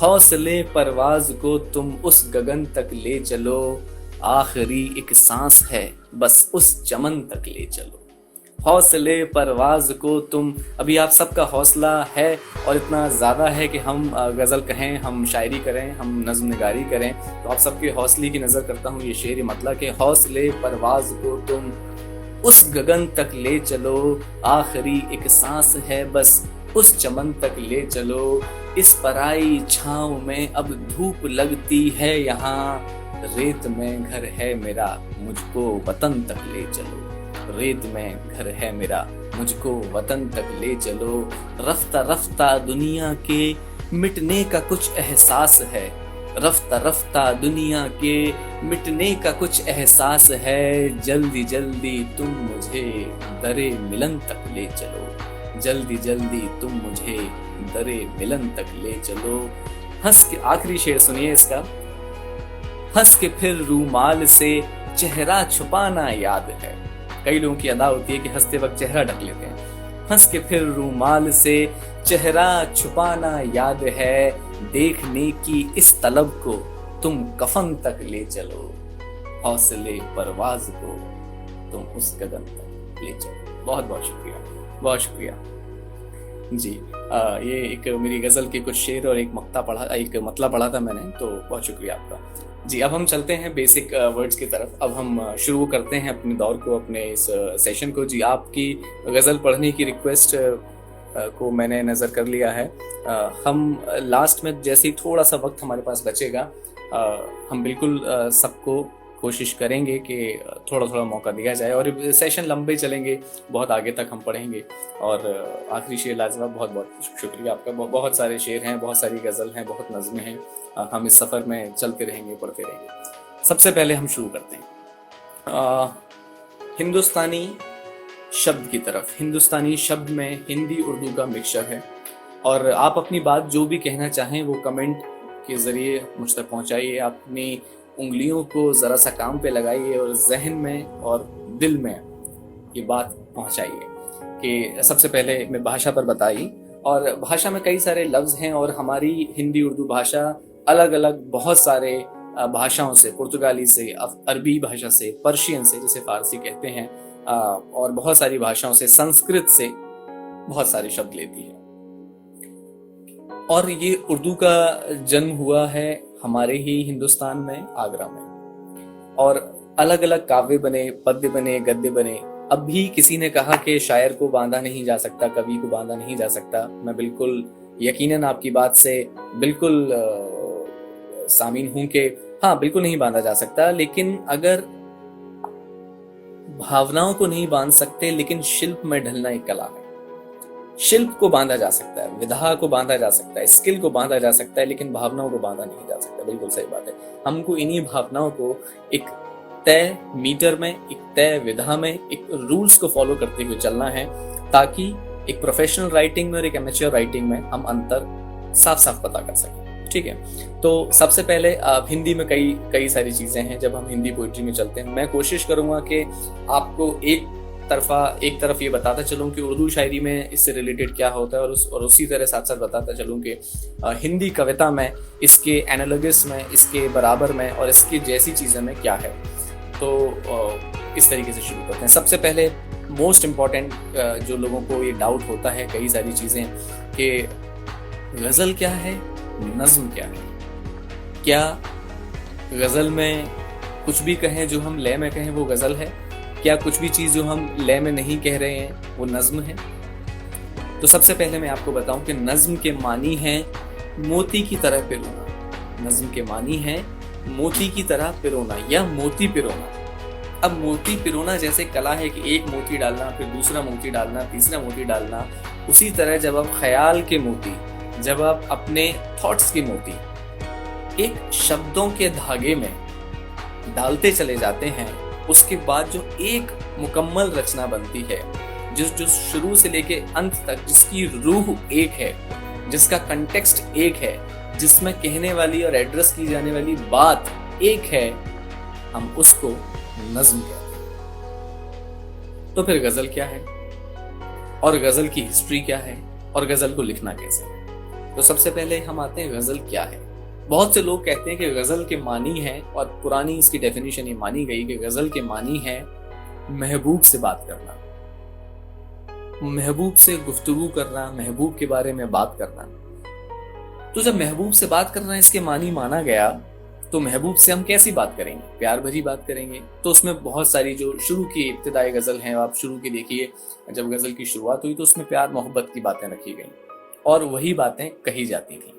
हौसले परवाज़ को तुम उस गगन तक ले चलो, आखिरी एक सांस है बस उस चमन तक ले चलो। हौसले परवाज़ को तुम, अभी आप सबका हौसला है और इतना ज़्यादा है कि हम गज़ल कहें, हम शायरी करें, हम नज़्म निगारी करें, तो आप सबके हौसले की नज़र करता हूँ ये शेर मतलब कि हौसले परवाज़ को तुम उस गगन तक ले चलो, आखिरी एक सांस है बस उस चमन तक ले चलो। इस पराई छाँव में अब धूप लगती है यहाँ, रेत में घर है मेरा मुझको वतन तक ले चलो, रेत में घर है मेरा मुझको वतन तक ले चलो। रफ्ता रफ्ता दुनिया के मिटने का कुछ एहसास है, रफ्ता रफ्ता दुनिया के मिटने का कुछ एहसास है, जल्दी जल्दी तुम मुझे दरे मिलन तक ले चलो, जल्दी जल्दी तुम मुझे दरे मिलन तक ले चलो। हंस के, आखिरी शेर सुनिए इसका, हंस के फिर रूमाल से चेहरा छुपाना याद है। कई लोगों की अदा होती है कि हंसते वक्त चेहरा ढक लेते हैं। हंस के फिर रूमाल से चेहरा छुपाना याद है, देखने की इस तलब को तुम कफन तक ले चलो, हौसले परवाज को तुम उस गगन तक ले चलो। बहुत बहुत शुक्रिया, बहुत शुक्रिया। जी, ये एक मेरी गज़ल के कुछ शेर और एक मतला पढ़ा था मैंने, तो बहुत शुक्रिया आपका। जी, अब हम चलते हैं बेसिक वर्ड्स की तरफ। अब हम शुरू करते हैं अपने दौर को, अपने इस सेशन को। जी, आपकी गज़ल पढ़ने की रिक्वेस्ट को मैंने नज़र कर लिया है। हम लास्ट में जैसे ही थोड़ा सा वक्त हमारे पास बचेगा, हम बिल्कुल सबको कोशिश करेंगे कि थोड़ा थोड़ा मौका दिया जाए, और सेशन लंबे चलेंगे, बहुत आगे तक हम पढ़ेंगे। और आखिरी शेर लाजवाब, बहुत बहुत शुक्रिया आपका। बहुत सारे शेर हैं, बहुत सारी गज़ल हैं, बहुत नज़में हैं। हम इस सफ़र में चलते रहेंगे, पढ़ते रहेंगे। सबसे पहले हम शुरू करते हैं हिंदुस्तानी शब्द की तरफ। हिंदुस्तानी शब्द में हिंदी उर्दू का मिक्सचर है, और आप अपनी बात जो भी कहना चाहें वो कमेंट के ज़रिए मुझ तक पहुँचाइए। अपनी उंगलियों को ज़रा सा काम पे लगाइए और जहन में और दिल में ये बात पहुँचाइए कि सबसे पहले मैं भाषा पर बताई। और भाषा में कई सारे लफ्ज़ हैं, और हमारी हिंदी उर्दू भाषा अलग अलग बहुत सारे भाषाओं से, पुर्तगाली से, अरबी भाषा से, पर्शियन से जिसे फ़ारसी कहते हैं, और बहुत सारी भाषाओं से, संस्कृत से बहुत सारे शब्द लेती है। और ये उर्दू का जन्म हुआ है हमारे ही हिंदुस्तान में, आगरा में, और अलग अलग काव्य बने, पद्य बने, गद्य बने। अब भी किसी ने कहा कि शायर को बांधा नहीं जा सकता, कवि को बांधा नहीं जा सकता। मैं बिल्कुल यकीनन आपकी बात से बिल्कुल सामीन हूं कि हाँ, बिल्कुल नहीं बांधा जा सकता। लेकिन अगर भावनाओं को नहीं बांध सकते, लेकिन शिल्प में ढलना एक कला है। शिल्प को बांधा जा सकता है, विधा को बांधा जा सकता है, स्किल को बांधा जा सकता है, लेकिन भावनाओं को बांधा नहीं जा सकता। बिल्कुल सही बात है। हमको इन्हीं भावनाओं को एक तय मीटर में, एक तय विधा में, एक रूल्स को फॉलो करते हुए चलना है, ताकि एक प्रोफेशनल राइटिंग में और एक एमेच्योर राइटिंग में हम अंतर साफ साफ पता कर सकें। ठीक है, तो सबसे पहले हिंदी में कई सारी चीजें हैं। जब हम हिंदी पोइट्री में चलते हैं, मैं कोशिश करूंगा कि आपको एक तरफ ये बताता चलूं कि उर्दू शायरी में इससे रिलेटेड क्या होता है, और उसी तरह साथ साथ बताता चलूं कि हिंदी कविता में इसके एनालॉगस में, इसके बराबर में और इसके जैसी चीज़ें में क्या है। तो इस तरीके से शुरू करते हैं। सबसे पहले मोस्ट इम्पॉर्टेंट जो लोगों को ये डाउट होता है, कई सारी चीज़ें, कि गज़ल क्या है, नज़्म क्या है। क्या गज़ल में कुछ भी कहें जो हम लय में कहें वो गज़ल है? क्या कुछ भी चीज़ जो हम लय में नहीं कह रहे हैं वो नज़्म है? तो सबसे पहले मैं आपको बताऊं कि नज़्म के मानी है मोती की तरह पिरोना। नज़्म के मानी है मोती की तरह पिरोना या मोती पिरोना। अब मोती पिरोना जैसे कला है कि एक मोती डालना, फिर दूसरा मोती डालना, तीसरा मोती डालना, उसी तरह जब आप ख्याल के मोती, जब आप अपने थॉट्स के मोती एक शब्दों के धागे में डालते चले जाते हैं, उसके बाद जो एक मुकम्मल रचना बनती है, जो शुरू से लेके अंत तक, जिसकी रूह एक है, जिसका कंटेक्स्ट एक है, जिसमें कहने वाली और एड्रेस की जाने वाली बात एक है, हम उसको नज़्म कहते हैं। तो फिर गज़ल क्या है, और गज़ल की हिस्ट्री क्या है, और गज़ल को लिखना कैसे है? तो सबसे पहले हम आते हैं गज़ल क्या है। बहुत से लोग कहते हैं कि गज़ल के मानी है, और पुरानी इसकी डेफिनेशन ये मानी गई कि गज़ल के मानी है महबूब से बात करना, महबूब से गुफ्तगू करना, महबूब के बारे में बात करना। तो जब महबूब से बात करना इसके मानी माना गया, तो महबूब से हम कैसी बात करेंगे? प्यार भरी बात करेंगे। तो उसमें बहुत सारी जो शुरू की इब्तिदाई गज़ल हैं, आप शुरू की देखिए, जब गज़ल की शुरुआत हुई तो उसमें प्यार मोहब्बत की बातें रखी गई और वही बातें कही जाती थी।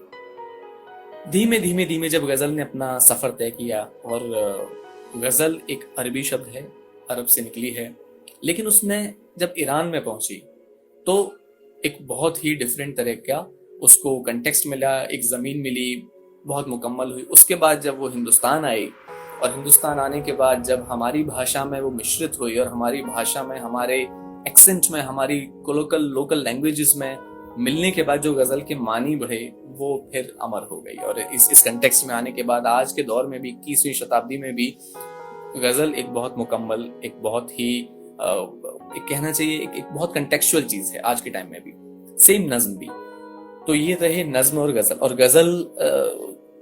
धीमे धीमे जब गज़ल ने अपना सफ़र तय किया, और गज़ल एक अरबी शब्द है, अरब से निकली है, लेकिन उसने जब ईरान में पहुंची तो एक बहुत ही डिफरेंट तरह का उसको कंटेक्स्ट मिला, एक ज़मीन मिली, बहुत मुकम्मल हुई। उसके बाद जब वो हिंदुस्तान आई, और हिंदुस्तान आने के बाद जब हमारी भाषा में वो मिश्रित हुई, और हमारी भाषा में, हमारे एक्सेंट में, हमारी लोकल लैंग्वेजेस में मिलने के बाद जो गज़ल के मानी बढ़े, वो फिर अमर हो गई। और इस कंटेक्स्ट में आने के बाद आज के दौर में भी, 21वीं शताब्दी में भी, गज़ल एक बहुत मुकम्मल, एक बहुत ही एक कहना चाहिए एक बहुत कंटेक्चुअल चीज़ है आज के टाइम में भी। सेम नज़्म भी। तो ये रहे नज़्म और गज़ल। और गज़ल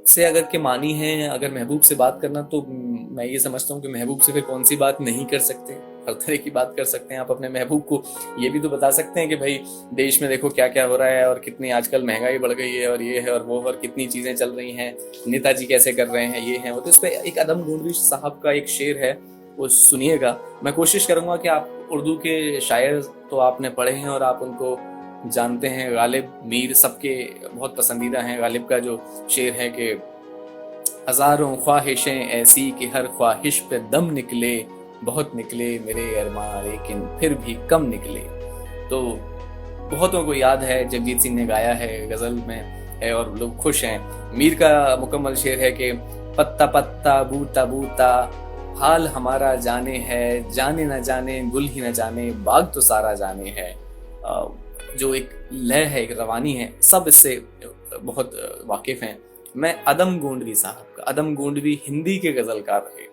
से अगर के मानी है, अगर महबूब से बात करना, तो मैं ये समझता हूँ कि महबूब से फिर कौन सी बात नहीं कर सकते। हर तरह की बात कर सकते हैं। आप अपने महबूब को ये भी तो बता सकते हैं कि भाई देश में देखो क्या क्या हो रहा है और कितनी आजकल महंगाई बढ़ गई है और ये है और वो, और कितनी चीजें चल रही हैं, नेताजी कैसे कर रहे हैं, ये है वो। तो इस पर एक अदम गोंडवी साहब का एक शेर है, वो सुनिएगा। मैं कोशिश करूंगा कि आप उर्दू के शायर तो आपने पढ़े हैं और आप उनको जानते हैं, गालिब, मीर सबके बहुत पसंदीदा हैं। गालिब का जो शेर है कि हजारों ख्वाहिशें ऐसी कि हर ख्वाहिश पे दम निकले, बहुत निकले मेरे अरमान लेकिन फिर भी कम निकले। तो बहुतों को याद है, जगजीत सिंह ने गाया है, गजल में है और लोग खुश हैं। मीर का मुकम्मल शेर है कि पत्ता पत्ता बूटा बूटा हाल हमारा जाने है, जाने न जाने गुल ही न जाने बाग तो सारा जाने है। जो एक लय है, एक रवानी है, सब इससे बहुत वाकिफ हैं। मैं अदम गोंडवी साहब का, अदम गोंडवी हिंदी के गजलकार रहे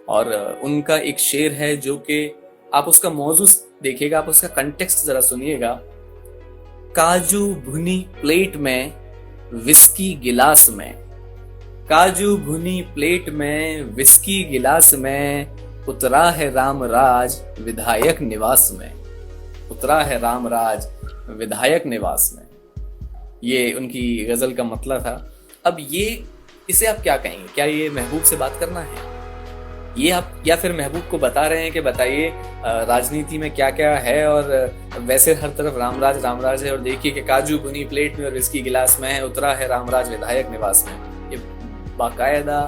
और उनका एक शेर है जो कि आप उसका मौजू देखिएगा, आप उसका कंटेक्स्ट जरा सुनिएगा। काजू भुनी प्लेट में विस्की गिलास में, काजू भुनी प्लेट में विस्की गिलास में, उतरा है रामराज विधायक निवास में, उतरा है रामराज विधायक निवास में। ये उनकी गजल का मतलब था। अब ये, इसे आप क्या कहेंगे? क्या ये महबूब से बात करना है, ये आप, या फिर महबूब को बता रहे हैं कि बताइए राजनीति में क्या क्या है और वैसे हर तरफ रामराज रामराज है और देखिए कि काजू भुनी प्लेट में और विस्की गिलास में है, उतरा है रामराज विधायक निवास में। ये बाकायदा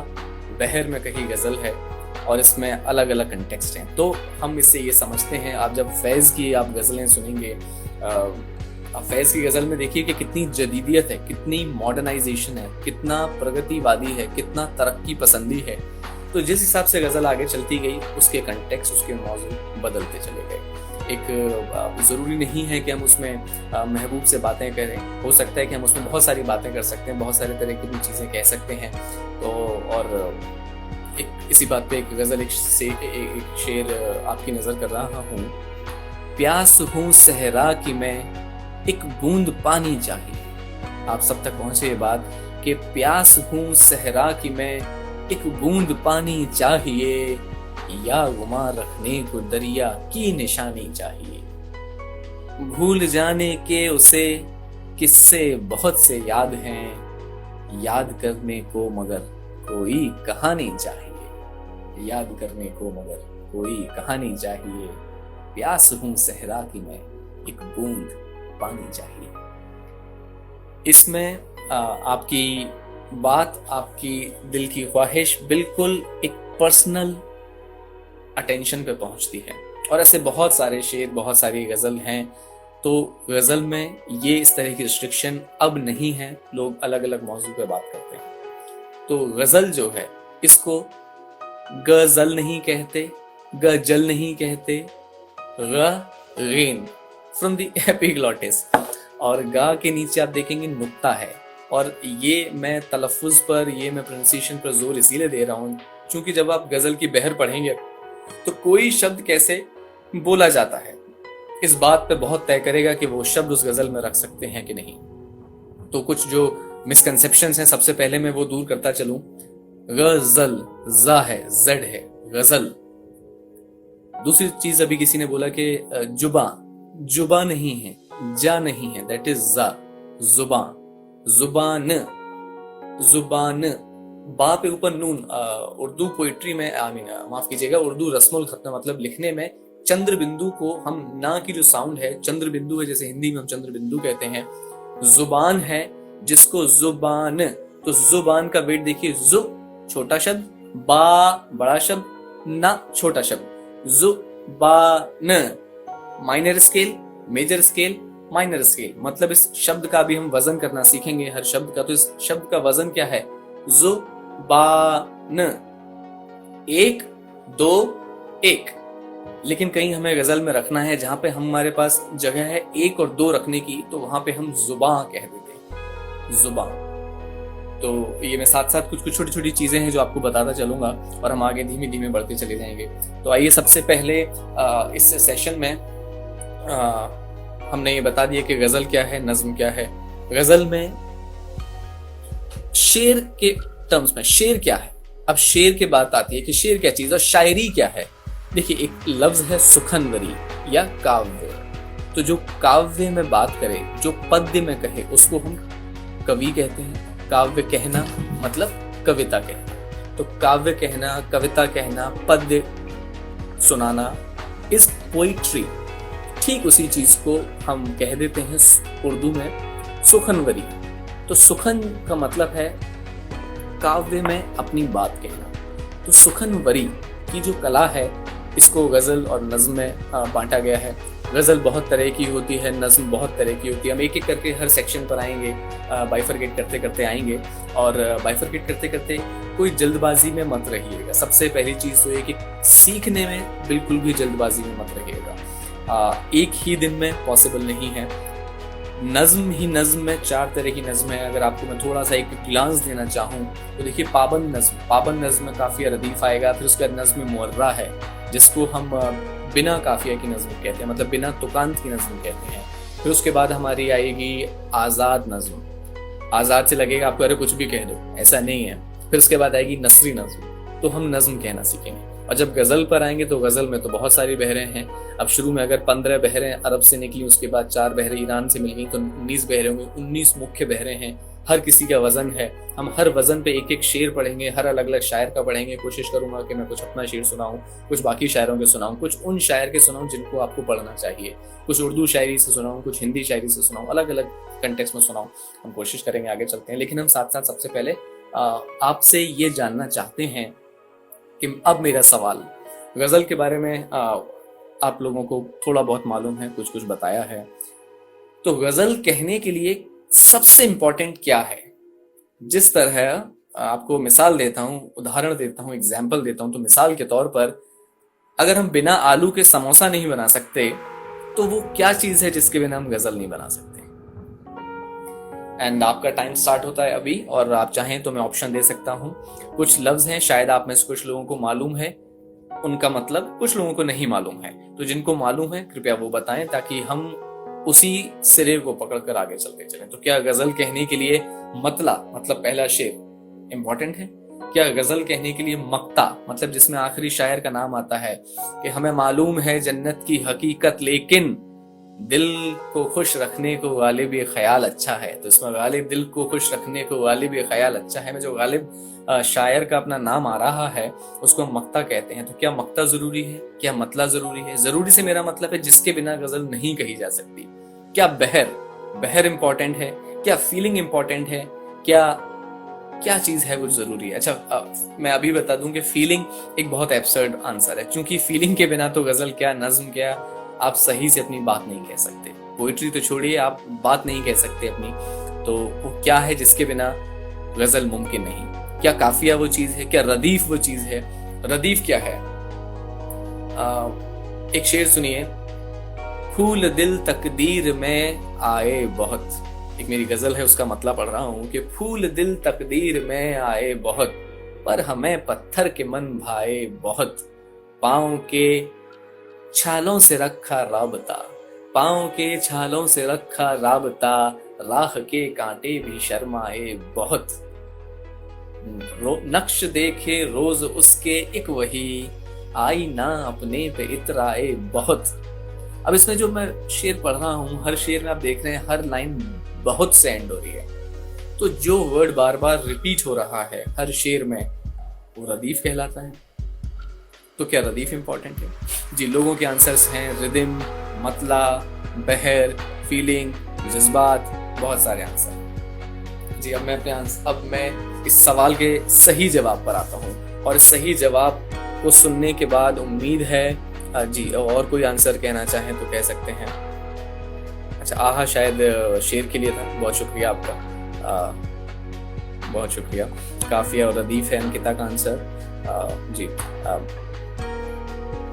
बहर में कही गजल है और इसमें अलग अलग कंटेक्स्ट हैं। तो हम इससे ये समझते हैं, आप जब फैज की आप गजलें सुनेंगे, आप फैज की गजल में देखिए कि कितनी जदीदियत है, कितनी मॉडर्नाइजेशन है, कितना प्रगतिवादी है, कितना तरक्की पसंदी है। तो जिस हिसाब से गजल आगे चलती गई उसके कंटेक्स्ट, उसके मौजू बदलते चले गए। एक ज़रूरी नहीं है कि हम उसमें महबूब से बातें करें, हो सकता है कि हम उसमें बहुत सारी बातें कर सकते हैं, बहुत सारे तरह की भी चीज़ें कह सकते हैं। तो और एक इसी बात पे एक गजल, एक शेर आपकी नज़र कर रहा हूँ। प्यास हूँ सहरा की मैं, एक बूंद पानी चाहिए। आप सब तक पहुंचे ये बात कि प्यास हूँ सहरा की मैं, एक बूंद पानी चाहिए, या गुमा रखने को दरिया की निशानी चाहिए। भूल जाने के उसे किस्से बहुत से याद हैं, याद करने को मगर कोई कहानी चाहिए, याद करने को मगर कोई कहानी चाहिए। प्यास हूँ सहरा की मैं, एक बूंद पानी चाहिए। इसमें आपकी बात, आपकी दिल की ख्वाहिश बिल्कुल एक पर्सनल अटेंशन पे पहुंचती है। और ऐसे बहुत सारे शेर, बहुत सारी गजल हैं। तो गजल में ये इस तरह की रिस्ट्रिक्शन अब नहीं है, लोग अलग अलग मौजू पे बात करते हैं। तो गजल जो है इसको गजल नहीं कहते, गजल नहीं कहते, ग़ेन फ्रॉम द एपिग्लॉटिस, और गा के नीचे आप देखेंगे नुक्ता है। और ये मैं तलफ़ुज़ पर, ये मैं प्रोनाउंसिएशन पर जोर इसीलिए दे रहा हूँ क्योंकि जब आप गज़ल की बहर पढ़ेंगे तो कोई शब्द कैसे बोला जाता है इस बात पे बहुत तय करेगा कि वो शब्द उस गज़ल में रख सकते हैं कि नहीं। तो कुछ जो मिसकंसेप्शंस हैं सबसे पहले मैं वो दूर करता चलूं। गज़ल, ज़ा है, ज़ेड है, गज़ल। दूसरी चीज अभी किसी ने बोला कि जुबा, जुबा नहीं है, जा नहीं है, दैट इज जा, जुबा, जुबान, जुबान, बा पे ऊपर नून। उर्दू पोइट्री में, माफ कीजिएगा, उर्दू रस्मुल खत में मतलब लिखने में चंद्र बिंदु को हम, ना की जो साउंड है चंद्र बिंदु है, जैसे हिंदी में हम चंद्र बिंदु कहते हैं। जुबान है जिसको जुबान, तो जुबान का वेट देखिए, जु छोटा शब्द, बा बड़ा शब्द, ना छोटा शब्द, जुबान, minor scale, major scale, minor scale. मतलब इस शब्द का भी हम वजन करना सीखेंगे, हर शब्द का। तो इस शब्द का वजन क्या है? जुबान, एक, दो, एक। लेकिन कहीं हमें गजल में रखना है जहां पे हमारे पास जगह है एक और दो रखने की, तो वहां पे हम जुबां कह देते हैं, जुबां। तो ये मैं साथ साथ कुछ छोटी छोटी चीजें हैं जो आपको बताता चलूंगा और हम आगे धीमे धीमे बढ़ते चले जाएंगे। तो आइए सबसे पहले इस सेशन में हमने ये बता दिया कि गजल क्या है, नज्म क्या है। गजल में शेर के टर्म्स में शेर क्या है। अब शेर की बात आती है कि शेर क्या चीज और शायरी क्या है। देखिए, एक लफ्ज है सुखनवरी या काव्य। तो जो काव्य में बात करे, जो पद्य में कहे, उसको हम कवि कहते हैं। काव्य कहना मतलब कविता कहना। तो काव्य कहना, कविता कहना, पद्य सुनाना इज पोइट्री। ठीक उसी चीज को हम कह देते हैं उर्दू में सुखनवरी। तो सुखन का मतलब है काव्य में अपनी बात कहना। तो सुखनवरी की जो कला है, इसको गजल और नज्म में बांटा गया है। गजल बहुत तरह की होती है, नज्म बहुत तरह की होती है। हम एक एक करके हर सेक्शन पर आएंगे, बाइफरकेट करते करते आएंगे। और बाइफरकेट करते करते कोई जल्दबाजी में मत रहिएगा। सबसे पहली चीज तो ये कि सीखने में बिल्कुल भी जल्दबाजी में मत रहिएगा। एक ही दिन में पॉसिबल नहीं है। नज्म ही नज्म में 4 तरह की नज्म है। अगर आपको मैं थोड़ा सा एक ग्लांस देना चाहूँ तो देखिए, पाबंद नज्म में काफिया रदीफ आएगा। फिर उसके बाद नज्म मुअर्रा है, जिसको हम बिना काफिया की नज्म कहते हैं, मतलब बिना तुकांत की नज्म कहते हैं। फिर उसके बाद हमारी आएगी आज़ाद नज्म। आज़ाद से लगेगा आपको अरे कुछ भी कह दो, ऐसा नहीं है। फिर उसके बाद आएगी नसरी नज्म। तो हम नज्म कहना सीखेंगे। और जब गजल पर आएंगे तो गजल में तो बहुत सारी बहरें हैं। अब शुरू में अगर 15 बहरें अरब से निकली, उसके बाद 4 बहरें ईरान से मिल गई, तो 19 बहरें होंगी। 19 मुख्य बहरें हैं। हर किसी का वजन है। हम हर वजन पे एक एक शेर पढ़ेंगे, हर अलग अलग शायर का पढ़ेंगे। कोशिश करूंगा कि मैं कुछ अपना शेर सुनाऊं, कुछ बाकी शायरों के सुनाऊं, कुछ उन शायर के सुनाऊं जिनको आपको पढ़ना चाहिए, कुछ उर्दू शायरी से सुनाऊं, कुछ हिंदी शायरी से सुनाऊं, अलग अलग कंटेक्स्ट में सुनाऊं। हम कोशिश करेंगे, आगे चलते हैं। लेकिन हम साथ साथ सबसे पहले आपसे ये जानना चाहते हैं कि अब मेरा सवाल गजल के बारे में आप लोगों को थोड़ा बहुत मालूम है, कुछ कुछ बताया है। तो गजल कहने के लिए सबसे इंपॉर्टेंट क्या है? जिस तरह आपको मिसाल देता हूं, उदाहरण देता हूं, एग्जाम्पल देता हूं। तो मिसाल के तौर पर अगर हम बिना आलू के समोसा नहीं बना सकते, तो वो क्या चीज है जिसके बिना हम गजल नहीं बना सकते? एंड आपका टाइम स्टार्ट होता है अभी, और आप चाहें तो मैं ऑप्शन दे सकता हूं। कुछ लफ्ज हैं, शायद आप में से कुछ लोगों को मालूम है उनका मतलब, कुछ लोगों को नहीं मालूम है। तो जिनको मालूम है कृपया वो बताएं, ताकि हम उसी सिरे को पकड़कर आगे चलते चलें। तो क्या गजल कहने के लिए मतला मतलब पहला शेर इंपॉर्टेंट है? क्या गजल कहने के लिए मक्ता मतलब जिसमें आखिरी शायर का नाम आता है कि हमें मालूम है जन्नत की हकीकत, लेकिन दिल को खुश रखने को गालिब ये ख्याल अच्छा है। तो इसमें गालिब दिल को खुश रखने को गालिब ये ख्याल अच्छा है में जो गालिब शायर का अपना नाम आ रहा है उसको हम मक्ता कहते हैं। तो क्या मक्ता जरूरी है? क्या मतला जरूरी है? जरूरी से मेरा मतलब है जिसके बिना गजल नहीं कही जा सकती। क्या बहर इंपॉर्टेंट है? क्या फीलिंग इंपॉर्टेंट है? क्या चीज है वो जरूरी है? अच्छा, मैं अभी बता दूं कि फीलिंग एक बहुत एब्सर्ड आंसर है, क्योंकि फीलिंग के बिना तो गजल क्या, नज्म क्या, आप सही से अपनी बात नहीं कह सकते। पोइट्री तो छोड़िए, आप बात नहीं कह सकते अपनी। तो वो क्या है जिसके बिना गजल मुमकिन नहीं? क्या काफिया वो चीज है? क्या रदीफ वो चीज है? रदीफ क्या है? एक शेर सुनिए, फूल दिल तकदीर में आए बहुत। एक मेरी गजल है, उसका मतलब पढ़ रहा हूं कि फूल दिल तकदीर में आए बहुत, पर हमें पत्थर के मन भाए बहुत। पाँव के छालों से रखा राबता, पाँव के छालों से रखा राबता, राह के कांटे भी शर्माए बहुत। नक्श देखे रोज उसके एक वही, आई ना अपने पे इतराए बहुत। अब इसमें जो मैं शेर पढ़ रहा हूँ, हर शेर में आप देख रहे हैं हर लाइन बहुत से एंड हो रही है। तो जो वर्ड बार बार रिपीट हो रहा है हर शेर में, वो रदीफ कहलाता है। तो क्या रदीफ इंपॉर्टेंट है? जी, लोगों के आंसर्स हैं रिदम, मतला, बहर, फीलिंग, जज्बात, बहुत सारे आंसर। जी, अब मैं इस सवाल के सही जवाब पर आता हूँ, और सही जवाब को सुनने के बाद उम्मीद है जी और कोई आंसर कहना चाहें तो कह सकते हैं। अच्छा, आहा शायद शेर के लिए था। बहुत शुक्रिया आपका, बहुत शुक्रिया। काफिया और रदीफ है अंकिता का आंसर। जी,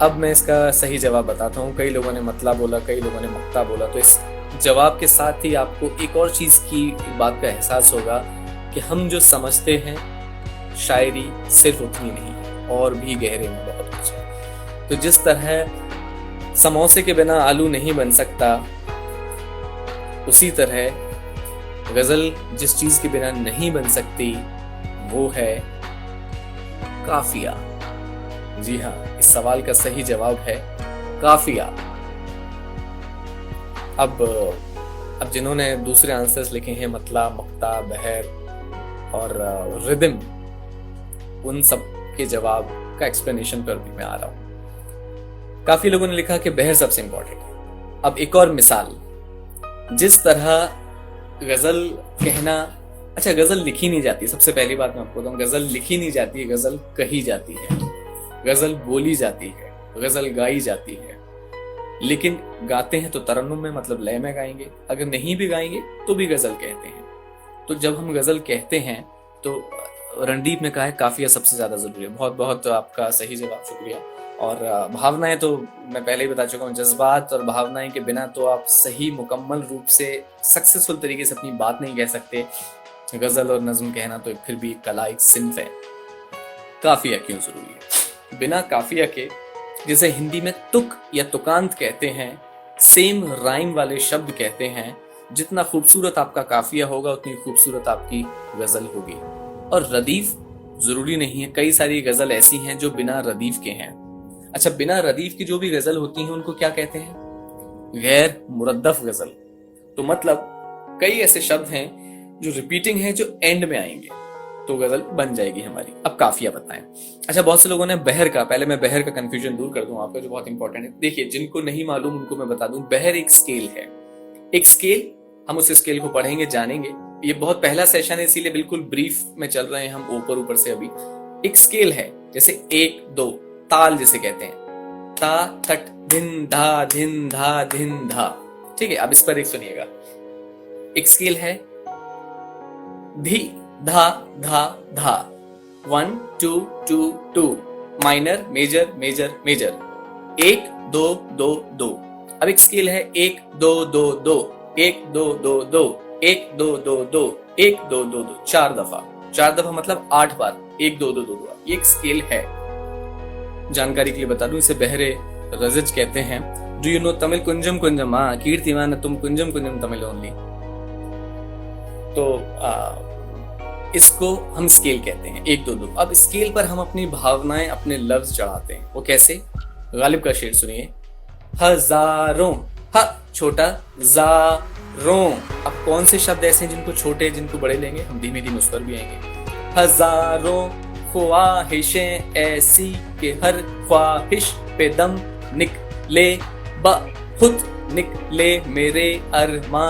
अब मैं इसका सही जवाब बताता हूँ। कई लोगों ने मतला बोला, कई लोगों ने मक्ता बोला। तो इस जवाब के साथ ही आपको एक और चीज की बात का एहसास होगा कि हम जो समझते हैं शायरी सिर्फ उतनी नहीं है, और भी गहरे में बहुत कुछ है। तो जिस तरह समोसे के बिना आलू नहीं बन सकता, उसी तरह गजल जिस चीज के बिना नहीं बन सकती वो है काफिया। जी हाँ, इस सवाल का सही जवाब है काफिया। अब जिन्होंने दूसरे आंसर्स लिखे हैं मतला, मक्ता, बहर और रिदम, उन सब के जवाब का एक्सप्लेनेशन पर भी मैं आ रहा हूं। काफी लोगों ने लिखा कि बहर सबसे इंपॉर्टेंट है। अब एक और मिसाल, जिस तरह गजल कहना, अच्छा गजल लिखी नहीं जाती, सबसे पहली बात मैं आपको बताऊं, गजल लिखी नहीं जाती, गजल कही जाती है, गजल बोली जाती है, गजल गाई जाती है। लेकिन गाते हैं तो तरन्नुम में, मतलब लय में गाएंगे, अगर नहीं भी गाएंगे तो भी गजल कहते हैं। तो जब हम गजल कहते हैं तो रणदीप ने कहा है काफिया सबसे ज्यादा जरूरी है। बहुत बहुत आपका सही जवाब, शुक्रिया। और भावनाएं तो मैं पहले ही बता चुका हूँ, जज्बात और भावनाएं के बिना तो आप सही मुकम्मल रूप से सक्सेसफुल तरीके से अपनी बात नहीं कह सकते। गजल और नज्म कहना तो फिर भी कला, एक सिंफ है। काफिया क्यों जरूरी है? बिना काफिया के, जिसे हिंदी में तुक या तुकांत कहते हैं, सेम राइम वाले शब्द कहते हैं, जितना खूबसूरत आपका काफिया होगा उतनी खूबसूरत आपकी गजल होगी। और रदीफ जरूरी नहीं है, कई सारी गजल ऐसी हैं जो बिना रदीफ के हैं। अच्छा, बिना रदीफ की जो भी गजल होती हैं उनको क्या कहते हैं? गैर मुरद्दफ गजल। तो मतलब कई ऐसे शब्द हैं जो रिपीटिंग है, जो एंड में आएंगे तो गजल बन जाएगी हमारी। अब काफिया बताएं। अच्छा, बहुत से लोगों ने बहर का, पहले मैं बहर का कंफ्यूजन दूर कर दूं आपका, जो बहुत इंपॉर्टेंट है। देखिए, जिनको नहीं मालूम उनको मैं बता दूं, बहर एक स्केल है। एक स्केल, हम उस स्केल को पढ़ेंगे, जानेंगे। ये बहुत पहला सेशन है, इसीलिए बिल्कुल ब्रीफ में चल रहे हैं हम, ऊपर से अभी। एक स्केल है, जैसे 1 2, ताल जिसे कहते हैं, ता तट धिन धा धिन धा धिन धा। ठीक है, अब इस पर एक सुनिएगा। एक स्केल है धी धा धा धा, 1 2 2 2, माइनर मेजर मेजर मेजर, 1 2 2 2। अब एक स्केल है 1 2 2 2, 1 2 2 2, 1 2 2 2, 1 2 2 2, 4 दफा मतलब 8 बार, 1 2 2 2 2। ये एक स्केल है। जानकारी के लिए बता दूं, इसे बहरे रजज कहते हैं। Do you know Tamil? कुंजम कुंजम, हाँ कीर्तिमान तुम कुंजम कुंजम तमिल ओनली। तो इसको हम स्केल कहते हैं, 1 2 2। अब स्केल पर हम अपनी भावनाएं, अपने लफ्ज चढ़ाते हैं। वो कैसे? गालिब का शेर सुनिए। हजारों, ह छोटा, जारों। अब कौन से शब्द ऐसे हैं जिनको छोटे, जिनको बड़े लेंगे? हम धीमे धीमे उस पर भी आएंगे। हजारों ख्वाहिशें ऐसी कि हर ख्वाहिश पे दम निकले, बहुत निकले मेरे अरमा,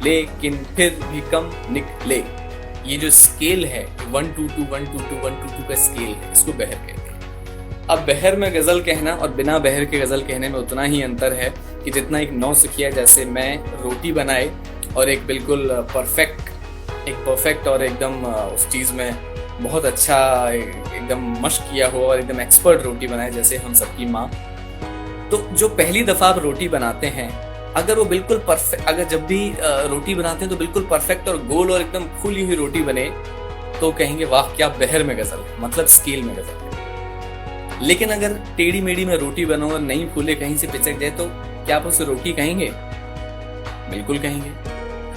लेकिन फिर भी कम निकले। ये जो स्केल है 1 2 2 1 2 2 1 2 2 का स्केल है, इसको बहर कहते हैं। अब बहर में गजल कहना और बिना बहर के गजल कहने में उतना ही अंतर है कि जितना एक नौसिखिया, जैसे मैं रोटी बनाए और एक बिल्कुल परफेक्ट और एकदम उस चीज में बहुत अच्छा एकदम मश्क किया हो और एकदम एक्सपर्ट रोटी बनाए, जैसे हम सबकी माँ। तो जो पहली दफा आप रोटी बनाते हैं, अगर वो बिल्कुल परफेक्ट, अगर जब भी रोटी बनाते हैं तो बिल्कुल परफेक्ट और गोल और एकदम फूली हुई रोटी बने, तो कहेंगे वाह क्या बहर में गजल, मतलब स्केल में गजल है। लेकिन अगर टेढ़ी मेढ़ी में रोटी बनो और नहीं फूले, कहीं से पिचक जाए, तो क्या आप उसे रोटी कहेंगे? बिल्कुल कहेंगे।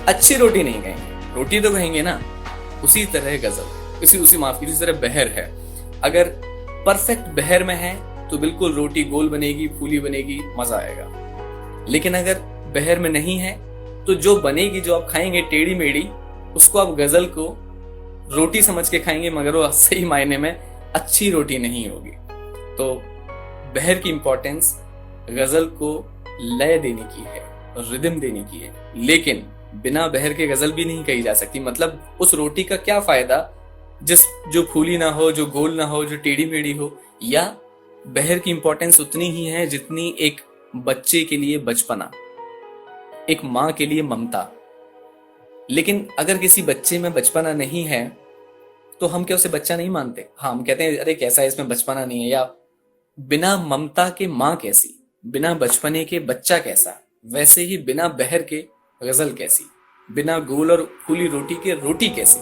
अच्छी रोटी नहीं कहेंगे, रोटी तो कहेंगे ना। उसी तरह गजल, उसी तरह बहर है। अगर परफेक्ट बहर में है तो बिल्कुल रोटी गोल बनेगी, फूली बनेगी, मजा आएगा। लेकिन अगर बहर में नहीं है तो जो बनेगी, जो आप खाएंगे टेढ़ी मेढ़ी, उसको आप गजल को रोटी समझ के खाएंगे, मगर वो सही मायने में अच्छी रोटी नहीं होगी। तो बहर की इंपॉर्टेंस गजल को लय देने की है, रिदम देने की है। लेकिन बिना बहर के गजल भी नहीं कही जा सकती। मतलब उस रोटी का क्या फायदा जो फूली ना हो, जो गोल ना हो, जो टेढ़ी मेढ़ी हो। या बहर की इंपॉर्टेंस उतनी ही है जितनी एक बच्चे के लिए बचपना, एक माँ के लिए ममता। लेकिन अगर किसी बच्चे में बचपना नहीं है तो हम क्या उसे बच्चा नहीं मानते? हाँ, हम कहते हैं अरे कैसा है, इसमें बचपना नहीं है। या बिना ममता के माँ कैसी, बिना बचपने के बच्चा कैसा, वैसे ही बिना बहर के गजल कैसी, बिना गोल और फूली रोटी के रोटी कैसी।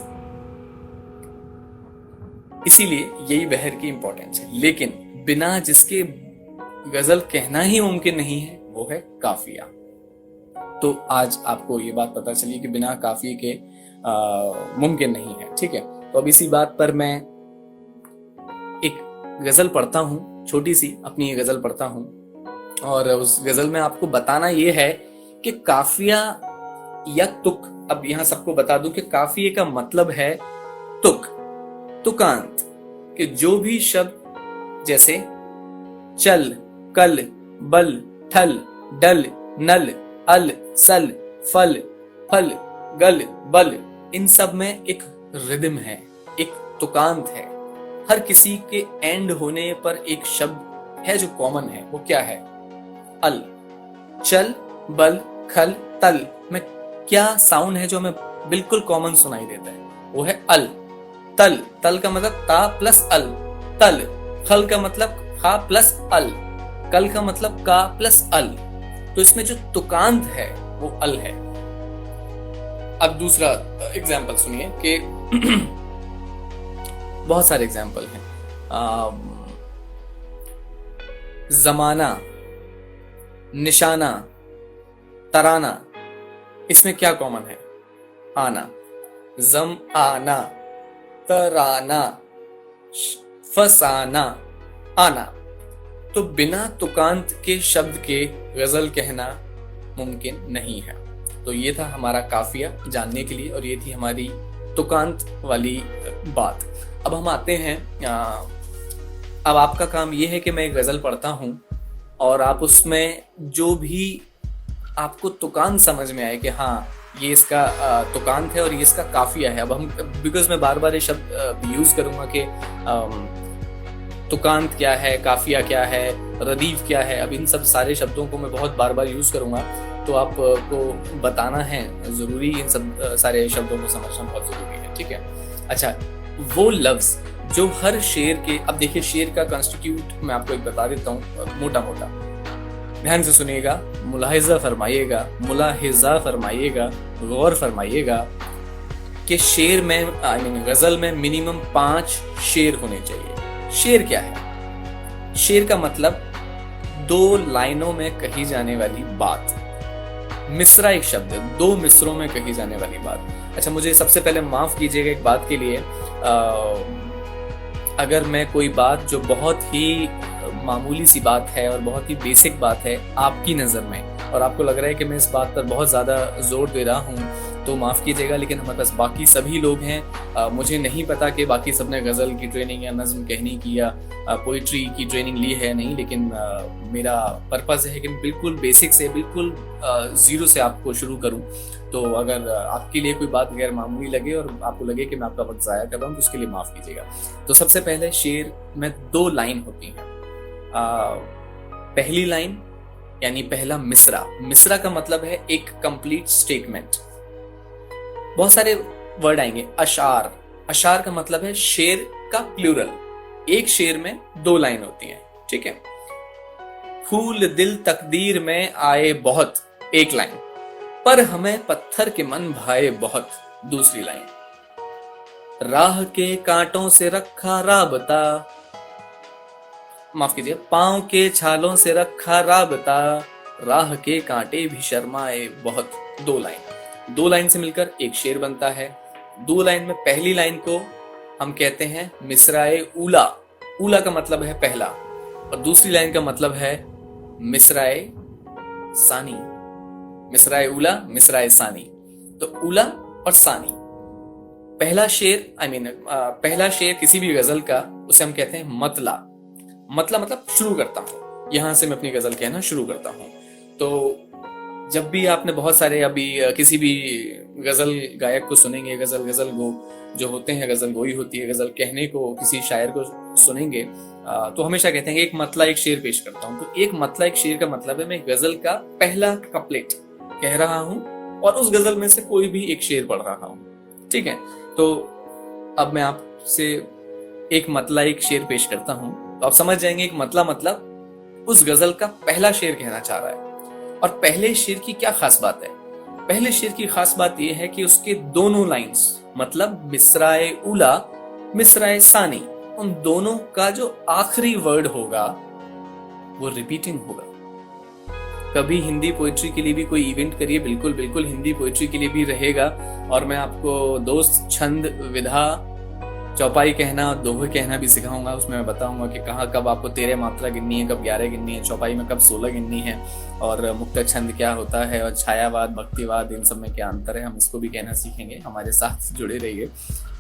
इसीलिए यही बहर की इंपॉर्टेंस है। लेकिन बिना जिसके गजल कहना ही मुमकिन नहीं है, वो है काफिया। तो आज आपको ये बात पता चली कि बिना काफिये के मुमकिन नहीं है। ठीक है, तो अब इसी बात पर मैं एक गजल पढ़ता हूं छोटी सी अपनी गजल पढ़ता हूँ, और उस गजल में आपको बताना ये है कि काफिया या तुक, अब यहाँ सबको बता दूं कि काफिये का मतलब है तुक, तुकांत, कि जो भी शब्द जैसे चल, कल, बल, ठल, डल, नल, अल, सल, फल, फल, गल, बल, इन सब में एक रिदम है, एक तुकांत है। हर किसी के एंड होने पर एक शब्द है जो कॉमन है, वो क्या है? अल। चल, बल, खल, तल में क्या साउंड है जो हमें बिल्कुल कॉमन सुनाई देता है? वो है अल। तल, तल का मतलब ता प्लस अल, तल। खल का मतलब खा प्लस अल, कल का मतलब का प्लस अल। तो इसमें जो तुकांत है वो अल है। अब दूसरा एग्जाम्पल सुनिए कि बहुत सारे एग्जाम्पल हैं। जमाना, निशाना, तराना, इसमें क्या कॉमन है? आना। जम आना, तराना, फसाना, आना। तो बिना तुकांत के शब्द के गजल कहना मुमकिन नहीं है। तो ये था हमारा काफिया जानने के लिए, और ये थी हमारी तुकांत वाली बात। अब हम आते हैं, अब आपका काम ये है कि मैं एक गजल पढ़ता हूं और आप उसमें जो भी आपको तुकांत समझ में आए कि हाँ ये इसका तुकांत है और ये इसका काफिया है। अब हम, बिकॉज मैं बार बार ये शब्द यूज करूंगा कि तुकांत क्या है, काफिया क्या है, रदीफ क्या है, अब इन सब सारे शब्दों को मैं बहुत बार बार यूज करूंगा, तो आपको बताना है जरूरी, इन सब सारे शब्दों को समझना बहुत जरूरी है, ठीक है। अच्छा, वो लफ्ज जो हर शेर के, अब देखिए शेर का कॉन्स्टिट्यूट मैं आपको एक बता देता हूँ मोटा मोटा, ध्यान से सुनिएगा, मुलाहिजा फरमाइएगा, मुलाहिजा फरमाइएगा, गौर फरमाइएगा कि शेर में, आई मीन गजल में मिनिमम 5 शेर होने चाहिए। शेर क्या है? शेर का मतलब 2 लाइनों में कही जाने वाली बात। मिसरा एक शब्द है, 2 मिसरों में कही जाने वाली बात। अच्छा, मुझे सबसे पहले माफ कीजिएगा एक बात के लिए, अगर मैं कोई बात जो बहुत ही मामूली सी बात है और बहुत ही बेसिक बात है आपकी नज़र में, और आपको लग रहा है कि मैं इस बात पर बहुत ज़्यादा जोर दे रहा हूँ, तो माफ़ कीजिएगा, लेकिन हमारे पास बाकी सभी लोग हैं। मुझे नहीं पता कि बाकी सबने गज़ल की ट्रेनिंग या नज़्म कहने की या पोइट्री की ट्रेनिंग ली है नहीं, लेकिन मेरा पर्पज़ है कि मैं बिल्कुल बेसिक से, बिल्कुल ज़ीरो से आपको शुरू करूँ। तो अगर आपके लिए कोई बात गैर मामूली लगे और आपको लगे कि मैं आपका वक्त ज़ाया कर रहा हूँ, तो उसके लिए माफ़ कीजिएगा। तो सबसे पहले शेर में 2 लाइन होती हैं। पहली लाइन यानी पहला मिसरा। मिसरा का मतलब है एक कंप्लीट स्टेटमेंट। बहुत सारे वर्ड आएंगे। अशार, अशार का मतलब है शेर का प्लूरल। एक शेर में 2 लाइन होती हैं, ठीक है। फूल दिल तकदीर में आए बहुत, एक लाइन। पर हमें पत्थर के मन भाए बहुत, दूसरी लाइन। राह के कांटों से रखा राबता, माफ कीजिए, पांव के छालों से रखा राबता, राह के कांटे भी शर्माए बहुत, 2 लाइन। 2 लाइन से मिलकर एक शेर बनता है। 2 लाइन में पहली लाइन को हम कहते हैं मिसराए ऊला। ऊला का मतलब है पहला, और दूसरी लाइन का मतलब है मिसराए सानी। मिसराए ऊला, मिसराए सानी। तो ऊला और सानी। पहला शेर, पहला शेर किसी भी गजल का, उसे हम कहते हैं मतला। मतला मतलब शुरू करता हूं, यहां से मैं अपनी गजल कहना शुरू करता हूं। तो जब भी आपने बहुत सारे, अभी किसी भी गजल गायक को सुनेंगे, गजल गो जो होते हैं, गजल गोई होती है, गजल कहने को किसी शायर को सुनेंगे, तो हमेशा कहते हैं कि एक मतला एक शेर पेश करता हूं। तो एक मतला एक शेर का मतलब है मैं गजल का पहला कपलेट कह रहा हूं और उस गजल में से कोई भी एक शेर पढ़ रहा हूं, ठीक है। तो अब मैं आपसे एक मतला एक शेर पेश करता हूं, तो आप समझ जाएंगे एक मतला मतलब उस गजल का पहला शेर कहना चाह रहा है। और पहले शेर की क्या खास बात है? पहले शेर की खास बात यह है कि उसके दोनों लाइंस, मतलब मिसराए उला, मिसराए सानी, उन दोनों का जो आखिरी वर्ड होगा वो रिपीटिंग होगा। कभी हिंदी पोइट्री के लिए भी कोई इवेंट करिए, बिल्कुल बिल्कुल हिंदी पोइट्री के लिए भी रहेगा। और मैं आपको दोस्त, छंद, विधा, चौपाई कहना, दोहे कहना भी सिखाऊंगा। उसमें मैं बताऊंगा कि कहाँ कब आपको 13 मात्रा गिननी है, कब 11 गिननी है, चौपाई में कब 16 गिननी है, और मुक्त छंद क्या होता है, और छायावाद, भक्तिवाद, इन सब में क्या अंतर है, हम इसको भी कहना सीखेंगे। हमारे साथ जुड़े रहिए।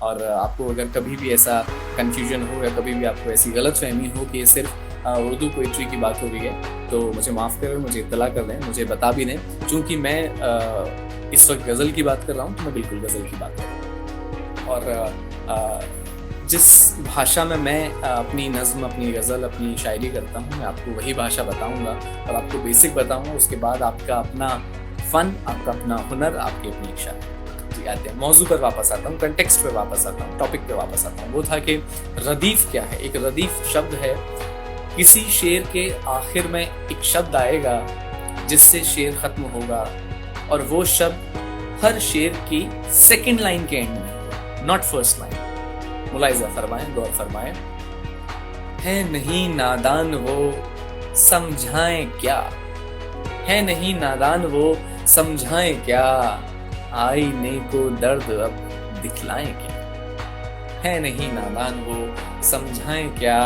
और आपको अगर कभी भी ऐसा कन्फ्यूजन हो या कभी भी आपको ऐसी गलतफहमी हो कि सिर्फ उर्दू पोइट्री की बात हो रही है, तो मुझे माफ़ करें, मुझे इत्तला कर दें, मुझे बता भी दें। चूँकि मैं इस वक्त गज़ल की बात कर रहा हूँ, तो मैं बिल्कुल गज़ल की बात कर रहा हूँ। और जिस भाषा में मैं अपनी नज़्म, अपनी गज़ल, अपनी शायरी करता हूँ, मैं आपको वही भाषा बताऊँगा और आपको बेसिक बताऊँगा। उसके बाद आपका अपना फ़न, आपका अपना हुनर, आपकी अपनी इच्छा। जी, आते हैं मौजू पर वापस आता हूँ, कंटेक्स्ट पे वापस आता हूँ, टॉपिक पे वापस आता हूँ। वो था कि रदीफ़ क्या है। एक रदीफ़ शब्द है, किसी शेर के आखिर में एक शब्द आएगा जिससे शेर ख़त्म होगा, और वो शब्द हर शेर की सेकेंड लाइन के एंड में होगा, नॉट फर्स्ट लाइन। मुलाहिज़ा फरमाएं, गौर फरमाएं। है नहीं नादान वो समझाएं क्या, है नहीं नादान वो समझाएं क्या, आईने को दर्द अब दिखलाएं क्या। है नहीं नादान वो समझाएं क्या,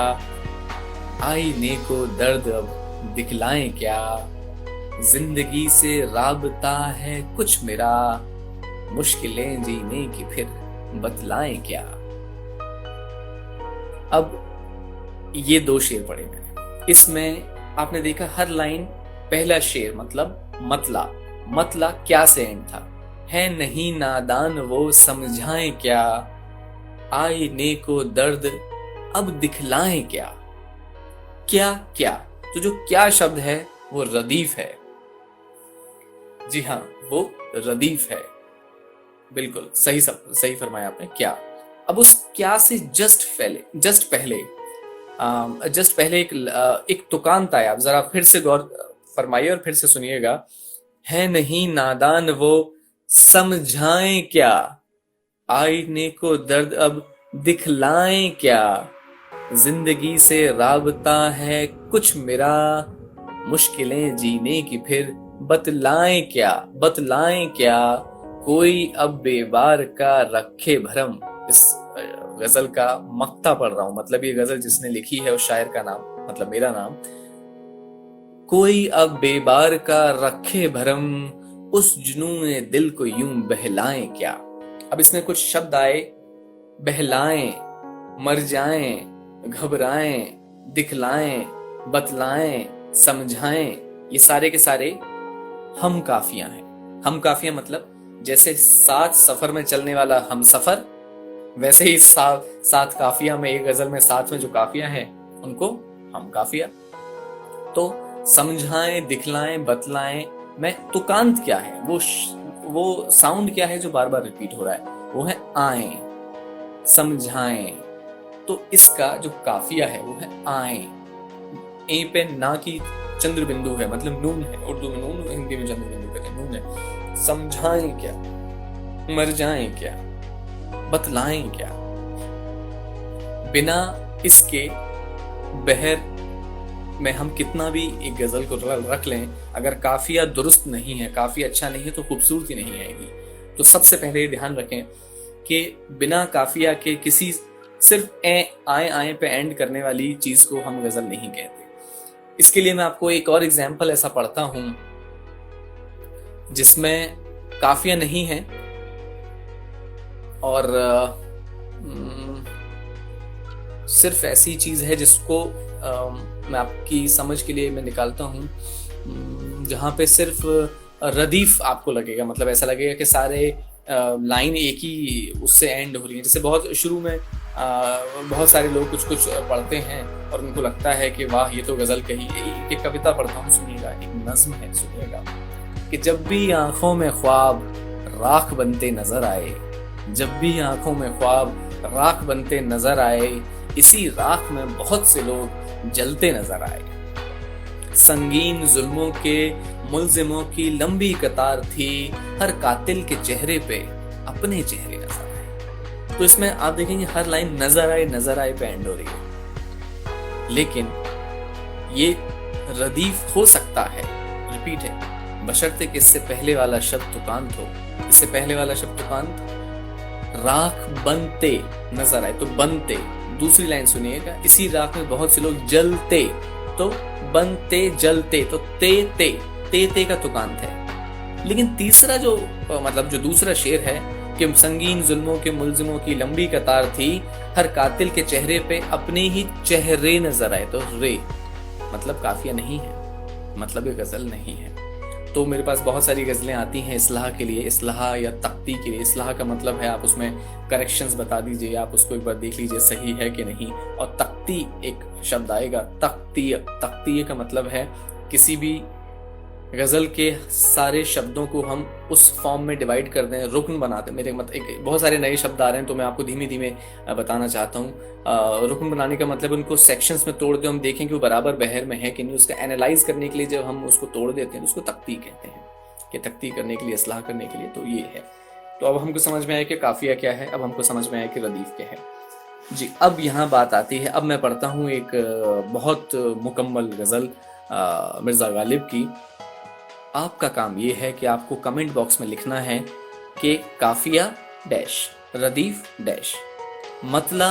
आईने को दर्द अब दिखलाएं क्या। जिंदगी से राबता है कुछ मेरा, मुश्किलें जीने की फिर बतलाएं क्या। अब ये 2 शेर पढ़े मैंने। इसमें आपने देखा हर लाइन, पहला शेर मतलब मतला क्या से एंड था। है नहीं नादान वो समझाएं क्या, आईने को दर्द अब दिखलाएं क्या। क्या क्या, तो जो क्या शब्द है वो रदीफ है। जी हाँ, वो रदीफ है, बिल्कुल सही फरमाया आपने, क्या। अब उस क्या से जस्ट पहले एक तुकांत आया। जरा फिर से गौर फरमाइए और फिर से सुनिएगा। है नहीं नादान वो समझाएं क्या, आईने को दर्द अब दिखलाएं क्या। जिंदगी से राबता है कुछ मेरा, मुश्किलें जीने की फिर बतलाएं क्या। कोई अब बेबार का रखे भरम। इस गजल का मक्ता पढ़ रहा हूं, मतलब ये गजल जिसने लिखी है उस शायर का नाम, मतलब मेरा नाम। कोई अब बेबार का रखे भरम, उस जुनूने दिल को यूं बहलाएं क्या। अब इसमें कुछ शब्द आए, बहलाएं, मर जाएं, घबराएं, दिखलाएं, बतलाएं, समझाएं, ये सारे के सारे हम काफियां हैं। हम काफियां मतलब जैसे साथ सफर में चलने वाला हम सफर, वैसे ही साथ काफिया में, एक गजल में साथ में जो काफिया हैं उनको हम काफिया। तो समझाएं, दिखलाएं, बतलाएं में तुकांत क्या है, वो साउंड क्या है जो बार बार रिपीट हो रहा है, वो है आए, समझाएं। तो इसका जो काफिया है वो है आए। ए पे ना की चंद्र बिंदु है, मतलब नून है, उर्दू में नून, हिंदी में चंद्र बिंदु कहते हैं, नून है। समझाएं क्या, मर जाएं क्या, बतलाएं क्या। बिना इसके बहर में हम कितना भी एक गजल को रख लें, अगर काफिया दुरुस्त नहीं है, काफिया अच्छा नहीं है, तो खूबसूरती नहीं आएगी। तो सबसे पहले ध्यान रखें कि बिना काफिया के किसी सिर्फ आए पे एंड करने वाली चीज को हम गजल नहीं कहते। इसके लिए मैं आपको एक और एग्जाम्पल ऐसा पढ़ता हूं जिसमें काफिया नहीं है और सिर्फ ऐसी चीज है जिसको मैं आपकी समझ के लिए मैं निकालता हूँ, जहाँ पे सिर्फ रदीफ आपको लगेगा, मतलब ऐसा लगेगा कि सारे लाइन एक ही उससे एंड हो रही है। जैसे बहुत शुरू में बहुत सारे लोग कुछ पढ़ते हैं और उनको लगता है कि वाह ये तो गजल कही। एक कविता पढ़ता हूँ, सुनिएगा, एक नज्म है, सुनिएगा कि जब भी आंखों में ख्वाब राख बनते नजर आए, जब भी आंखों में ख्वाब राख बनते नजर आए, इसी राख में बहुत से लोग जलते नजर आए। संगीन जुल्मों के मुल्जिमों की लंबी कतार थी, हर कातिल के चेहरे पे अपने चेहरे नजर आए। तो इसमें आप देखेंगे हर लाइन नजर आए पे एंड हो रही है, लेकिन ये रदीफ हो सकता है, रिपीट है, बशर्ते कि इससे पहले वाला शब्द तुकांत हो। इससे पहले वाला शब्द तुकांत राख बनते नजर आए तो बनते। दूसरी लाइन सुनिएगा, इसी राख में बहुत से लोग जलते, तो बनते जलते, तो ते का तुकांत है। लेकिन तीसरा जो मतलब जो दूसरा शेर है कि संगीन जुल्मों के मुलजिमों की लंबी कतार थी, हर कातिल के चेहरे पे अपने ही चेहरे नजर आए, तो रे मतलब काफिया नहीं है, मतलब ये गजल नहीं है। तो मेरे पास बहुत सारी गजलें आती हैं इस्लाह के लिए, इस्लाह या तख्ती के लिए। इस्लाह का मतलब है आप उसमें करेक्शंस बता दीजिए, आप उसको एक बार देख लीजिए सही है कि नहीं। और तख्ती एक शब्द आएगा, तख्ती का मतलब है किसी भी गजल के सारे शब्दों को हम उस फॉर्म में डिवाइड कर दें, रुकन बनाते। मेरे मतलब एक बहुत सारे नए शब्द आ रहे हैं तो मैं आपको धीमे धीमे बताना चाहता हूँ। रुकन बनाने का मतलब उनको सेक्शंस में तोड़ दें, हम देखें कि वो बराबर बहर में है कि नहीं। उसका एनालाइज करने के लिए जब हम उसको तोड़ देते हैं तो उसको तख्ती कहते हैं, कि तख्ती करने के लिए, इस्लाह करने के लिए। तो ये है। तो अब हमको समझ में आया कि काफिया क्या है, अब हमको समझ में आया कि रदीफ क्या है। जी, अब यहाँ बात आती है, अब मैं पढ़ता हूँ एक बहुत मुकम्मल गजल मिर्ज़ा गालिब की। आपका काम ये है कि आपको कमेंट बॉक्स में लिखना है कि काफिया डैश, रदीफ डैश, मतला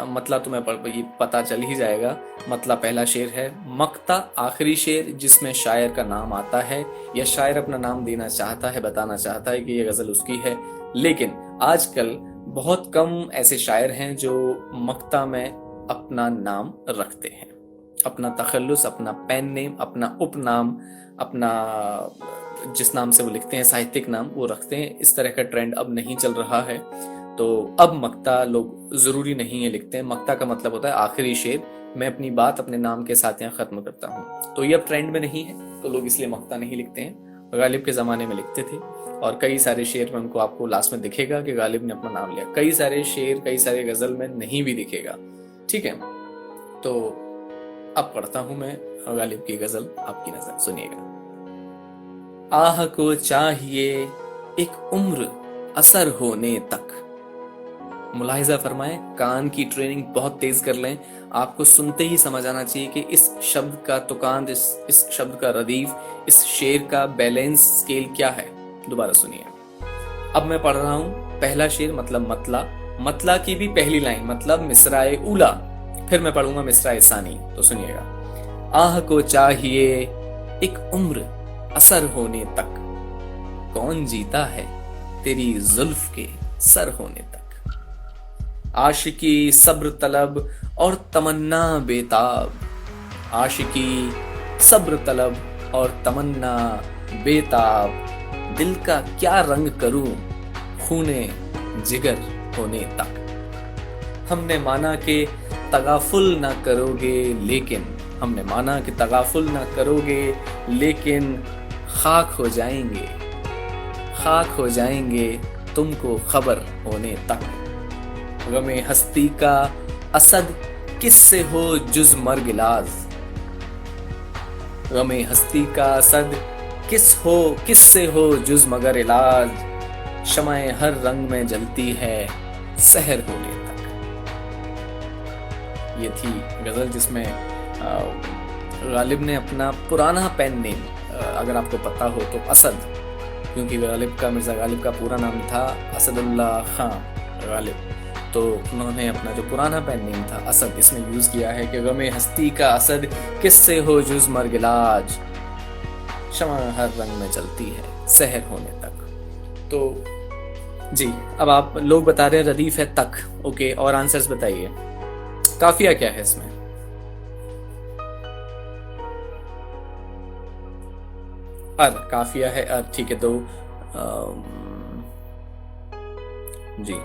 मतला तुम्हें ये पता चल ही जाएगा। मतला पहला शेर है, मक्ता आखिरी शेर जिसमें शायर का नाम आता है या शायर अपना नाम देना चाहता है, बताना चाहता है कि ये गजल उसकी है। लेकिन आजकल बहुत कम ऐसे शायर हैं जो मक्ता में अपना नाम रखते हैं, अपना तखल्लुस, अपना पेन नेम, अपना उपनाम, अपना जिस नाम से वो लिखते हैं साहित्यिक नाम वो रखते हैं। इस तरह का ट्रेंड अब नहीं चल रहा है। तो अब मक्ता लोग जरूरी नहीं है लिखते हैं। मक्ता का मतलब होता है आखिरी शेर, मैं अपनी बात अपने नाम के साथ यहाँ खत्म करता हूँ। तो ये अब ट्रेंड में नहीं है तो लोग इसलिए मक्ता नहीं लिखते हैं। गालिब के ज़माने में लिखते थे और कई सारे शेर में उनको आपको लास्ट में दिखेगा कि गालिब ने अपना नाम लिया। कई सारे शेर, कई सारे गज़ल में नहीं भी दिखेगा। ठीक है, तो अब पढ़ता हूँ मैं गालिब की गज़ल, आपकी नज़र सुनिएगा। आह को चाहिए एक उम्र असर होने तक। मुलाहिजा फरमाएं, कान की ट्रेनिंग बहुत तेज कर लें। आपको सुनते ही समझ आना चाहिए कि इस शब्द का तुकांत, इस शब्द का रदीफ, इस शेर का बैलेंस स्केल क्या है। दोबारा सुनिए। अब मैं पढ़ रहा हूं पहला शेर मतलब मतला की भी पहली लाइन मतलब मिसराए उला, फिर मैं पढ़ूंगा मिसराए सानी। तो सुनिएगा। आह को चाहिए एक उम्र असर होने तक, कौन जीता है तेरी जुल्फ के सर होने तक। आशिकी सब्र तलब और तमन्ना बेताब, आशिकी सब्र तलब और तमन्ना बेताब, दिल का क्या रंग करूं खूने जिगर होने तक। हमने माना कि तगाफुल ना करोगे लेकिन, हमने माना कि तगाफुल ना करोगे लेकिन खाक हो जाएंगे, खाक हो जाएंगे तुमको खबर होने तक। गमे हस्ती का असद किससे हो जुज मर्ग इलाज, गमे हस्ती का असद किससे हो जुज मगर इलाज, शमाए हर रंग में जलती है सहर होने तक। ये थी गजल जिसमें गालिब ने अपना पुराना पेन नेम, अगर आपको पता हो तो असद, क्योंकि मिर्ज़ा गालिब का पूरा नाम था असदुल्लाह खां गालिब, तो उन्होंने अपना जो पुराना पेन नेम था असद इसमें यूज किया है कि गमे हस्ती का असद किससे हो जुज मर्ग इलाज, शमा हर रंग में चलती है सहर होने तक। तो जी, अब आप लोग बता रहे हैं रदीफ है तक, ओके, और आंसर्स बताइए। काफिया क्या है इसमें? काफिया है ठीक है। तो जी,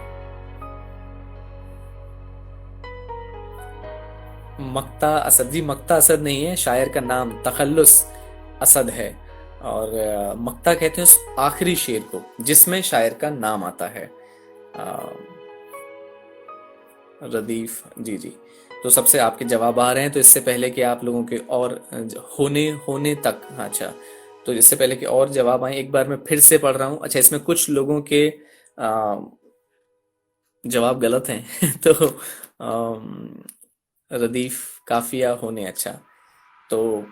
मक्ता असद, जी मक्ता असद नहीं है, शायर का नाम तखल्लुस असद है। और मक्ता कहते हैं उस आखिरी शेर को जिसमें शायर का नाम आता है। रदीफ, जी जी। तो सबसे आपके जवाब आ रहे हैं। तो इससे पहले कि आप लोगों के और होने तक, अच्छा, तो इससे पहले कि और जवाब आए एक बार मैं फिर से पढ़ रहा हूँ। अच्छा, इसमें कुछ लोगों के जवाब गलत हैं तो रदीफ काफिया होने, अच्छा, तो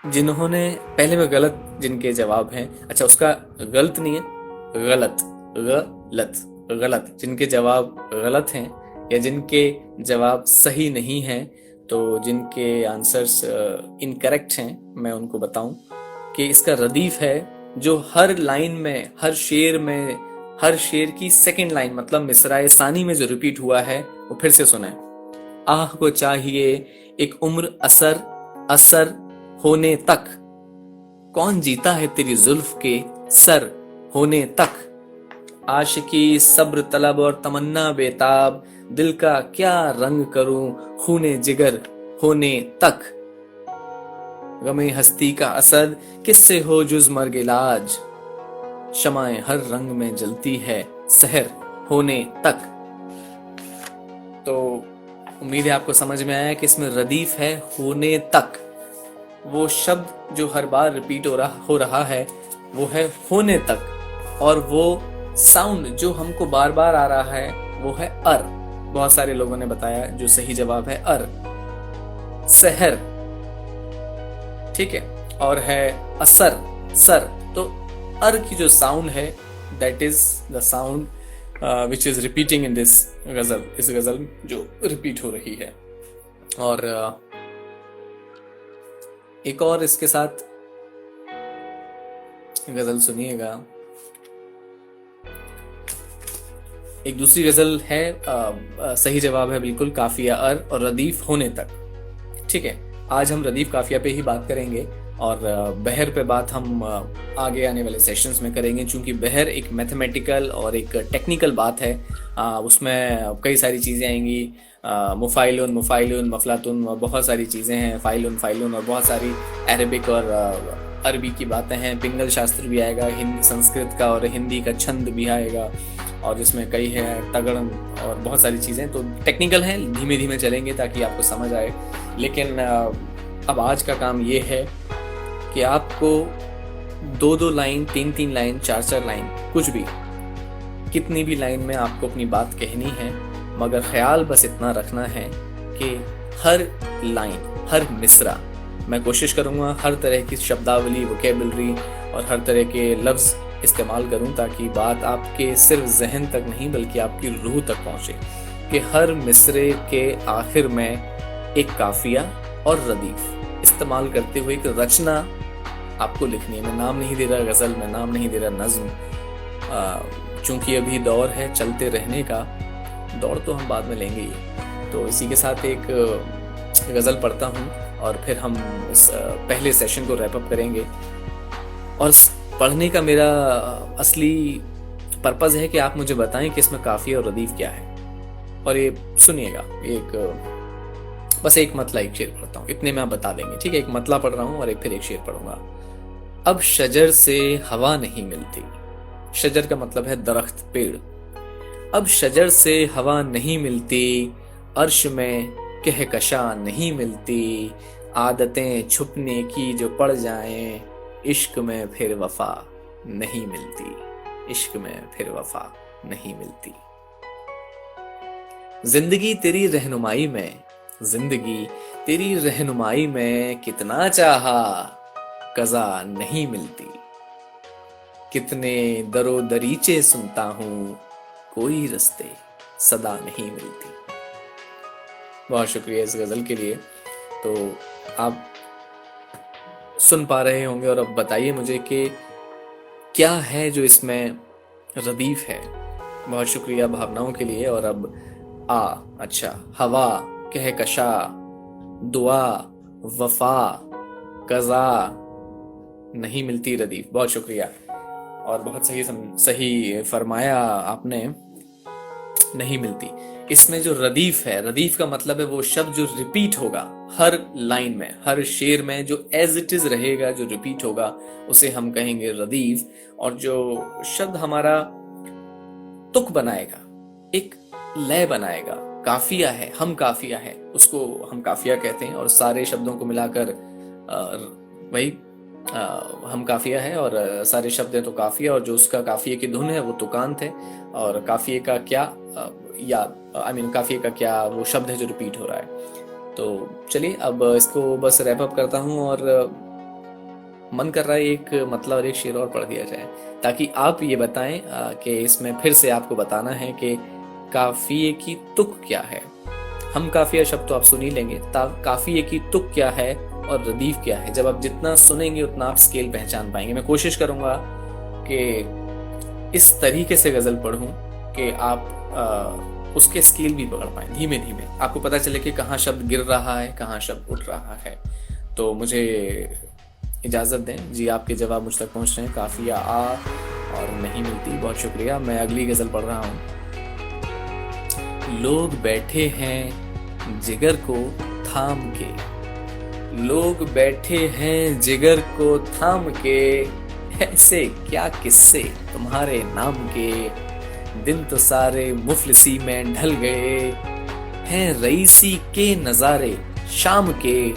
जिन्होंने पहले में गलत जिनके जवाब हैं, अच्छा उसका गलत नहीं है, गलत, गलत, जिनके जवाब गलत हैं या जिनके जवाब सही नहीं हैं, तो जिनके आंसर्स इनकरेक्ट हैं, मैं उनको बताऊं कि इसका रदीफ है जो हर लाइन में, हर शेर में, हर शेर की सेकंड लाइन मतलब मिसराए सानी में जो रिपीट हुआ है वो फिर से सुने। आह को चाहिए एक उम्र असर असर होने तक, कौन जीता है तेरी जुल्फ के सर होने तक। आशिकी सब्र तलब और तमन्ना बेताब, दिल का क्या रंग करूं खूने जिगर होने तक। गमे हस्ती का असद किससे हो जुज मर्ग इलाज, शमाएं हर रंग में जलती है सहर होने तक। तो उम्मीद है आपको समझ में आया कि इसमें रदीफ है होने तक। वो शब्द जो हर बार रिपीट हो रहा है वो है होने तक, और वो साउंड जो हमको बार बार आ रहा है वो है अर। बहुत सारे लोगों ने बताया जो सही जवाब है अर, सहर, ठीक है, और है असर सर। तो अर की जो साउंड है that is the sound which is repeating in this गजल, इस गजल जो रिपीट हो रही है। और एक और इसके साथ गजल सुनिएगा। एक दूसरी गजल है, सही जवाब है बिल्कुल काफिया अर और रदीफ होने तक, ठीक है। आज हम रदीफ काफिया पे ही बात करेंगे और बहर पे बात हम आगे आने वाले सेशंस में करेंगे, क्योंकि बहर एक मैथमेटिकल और एक टेक्निकल बात है। उसमें कई सारी चीज़ें आएंगी, मुफाइलुन मुफाइलुन मफलातुन, बहुत सारी चीज़ें हैं, फाइलुन फाइलुन, और बहुत सारी अरबिक और अरबी की बातें हैं। पिंगल शास्त्र भी आएगा, हिंदी संस्कृत का और हिंदी का छंद भी आएगा, और जिसमें कई है तगड़न और बहुत सारी चीज़ें। तो टेक्निकल हैं, धीमे धीमे चलेंगे ताकि आपको समझ आए। लेकिन अब आज का काम ये है कि आपको 2-2 लाइन, 3-3 लाइन, 4-4 लाइन, कुछ भी, कितनी भी लाइन में आपको अपनी बात कहनी है, मगर ख्याल बस इतना रखना है कि हर लाइन, हर मिसरा, मैं कोशिश करूँगा हर तरह की शब्दावली, वोकेबलरी और हर तरह के लफ्ज़ इस्तेमाल करूँ ताकि बात आपके सिर्फ जहन तक नहीं बल्कि आपकी रूह तक पहुँचे, कि हर मिसरे के आखिर में एक काफिया और रदीफ इस्तेमाल करते हुए एक रचना आपको लिखनी है। मैं नाम नहीं दे रहा गज़ल, मैं नाम नहीं दे रहा नज़्म, चूँकि अभी दौर है चलते रहने का, दौड़ तो हम बाद में लेंगे ही। तो इसी के साथ एक गज़ल पढ़ता हूँ और फिर हम इस पहले सेशन को रैप अप करेंगे। और पढ़ने का मेरा असली पर्पज़ है कि आप मुझे बताएं कि इसमें काफ़िया और रदीफ क्या है। और ये सुनिएगा, बस एक मतला एक शेर पढ़ता हूँ, इतने में आप बता देंगे, ठीक है। एक मतला पढ़ रहा हूँ और फिर एक शेर पढ़ूंगा। अब शजर से हवा नहीं मिलती, शजर का मतलब है दरख्त, पेड़। अब शजर से हवा नहीं मिलती, अर्श में कहकशा नहीं मिलती, आदतें छुपने की जो पड़ जाएं, इश्क में फिर वफा नहीं मिलती, इश्क में फिर वफा नहीं मिलती। जिंदगी तेरी रहनुमाई में, जिंदगी तेरी रहनुमाई में कितना चाहा, कज़ा नहीं मिलती। कितने दरो दरीचे सुनता हूँ, कोई रास्ते सदा नहीं मिलती। बहुत शुक्रिया इस गज़ल के लिए। तो आप सुन पा रहे होंगे और अब बताइए मुझे कि क्या है जो इसमें रदीफ है। बहुत शुक्रिया भावनाओं के लिए। और अब अच्छा, हवा, कहकशा, दुआ, वफा, कज़ा नहीं मिलती, रदीफ। बहुत शुक्रिया और बहुत सही फरमाया आपने, नहीं मिलती। इसमें जो रदीफ है, रदीफ का मतलब है वो शब्द जो रिपीट होगा हर लाइन में, हर शेर में, जो एज इट इज रहेगा, जो रिपीट होगा, उसे हम कहेंगे रदीफ। और जो शब्द हमारा तुक बनाएगा, एक लय बनाएगा, काफिया है, हम काफिया है, उसको हम काफिया कहते हैं। और सारे शब्दों को मिलाकर वही हम काफिया है, और सारे शब्द है तो काफिया, और जो उसका काफिये की धुन है वो तुकांत है। और काफिये का क्या काफिये का क्या वो शब्द है जो रिपीट हो रहा है। तो चलिए अब इसको बस रैप अप करता हूँ और मन कर रहा है एक मतलब और एक शेर और पढ़ दिया जाए, ताकि आप ये बताएं कि इसमें फिर से आपको बताना है कि काफिये की तुक क्या है। हम काफिया शब्द तो आप सुन ही लेंगे, काफिये की तुक क्या है और रदीफ क्या है। जब आप जितना सुनेंगे उतना आप स्केल पहचान पाएंगे। मैं कोशिश करूंगा कि इस तरीके से गजल पढ़ूं कि आप उसके स्केल भी पकड़ पाएं, धीमे धीमे आपको पता चले कि कहाँ शब्द गिर रहा है, कहाँ शब्द उठ रहा है। तो मुझे इजाज़त दें जी, आपके जवाब मुझ तक पहुँच रहे हैं, काफिया आ और नहीं मिलती। बहुत शुक्रिया। मैं अगली गज़ल पढ़ रहा हूँ। लोग बैठे हैं जिगर को थाम के, लोग बैठे हैं जिगर को थाम के, ऐसे क्या किस्से तुम्हारे नाम के, दिन तो सारे मुफलिसी में ढल गए हैं रईसी के नज़ारे शाम के,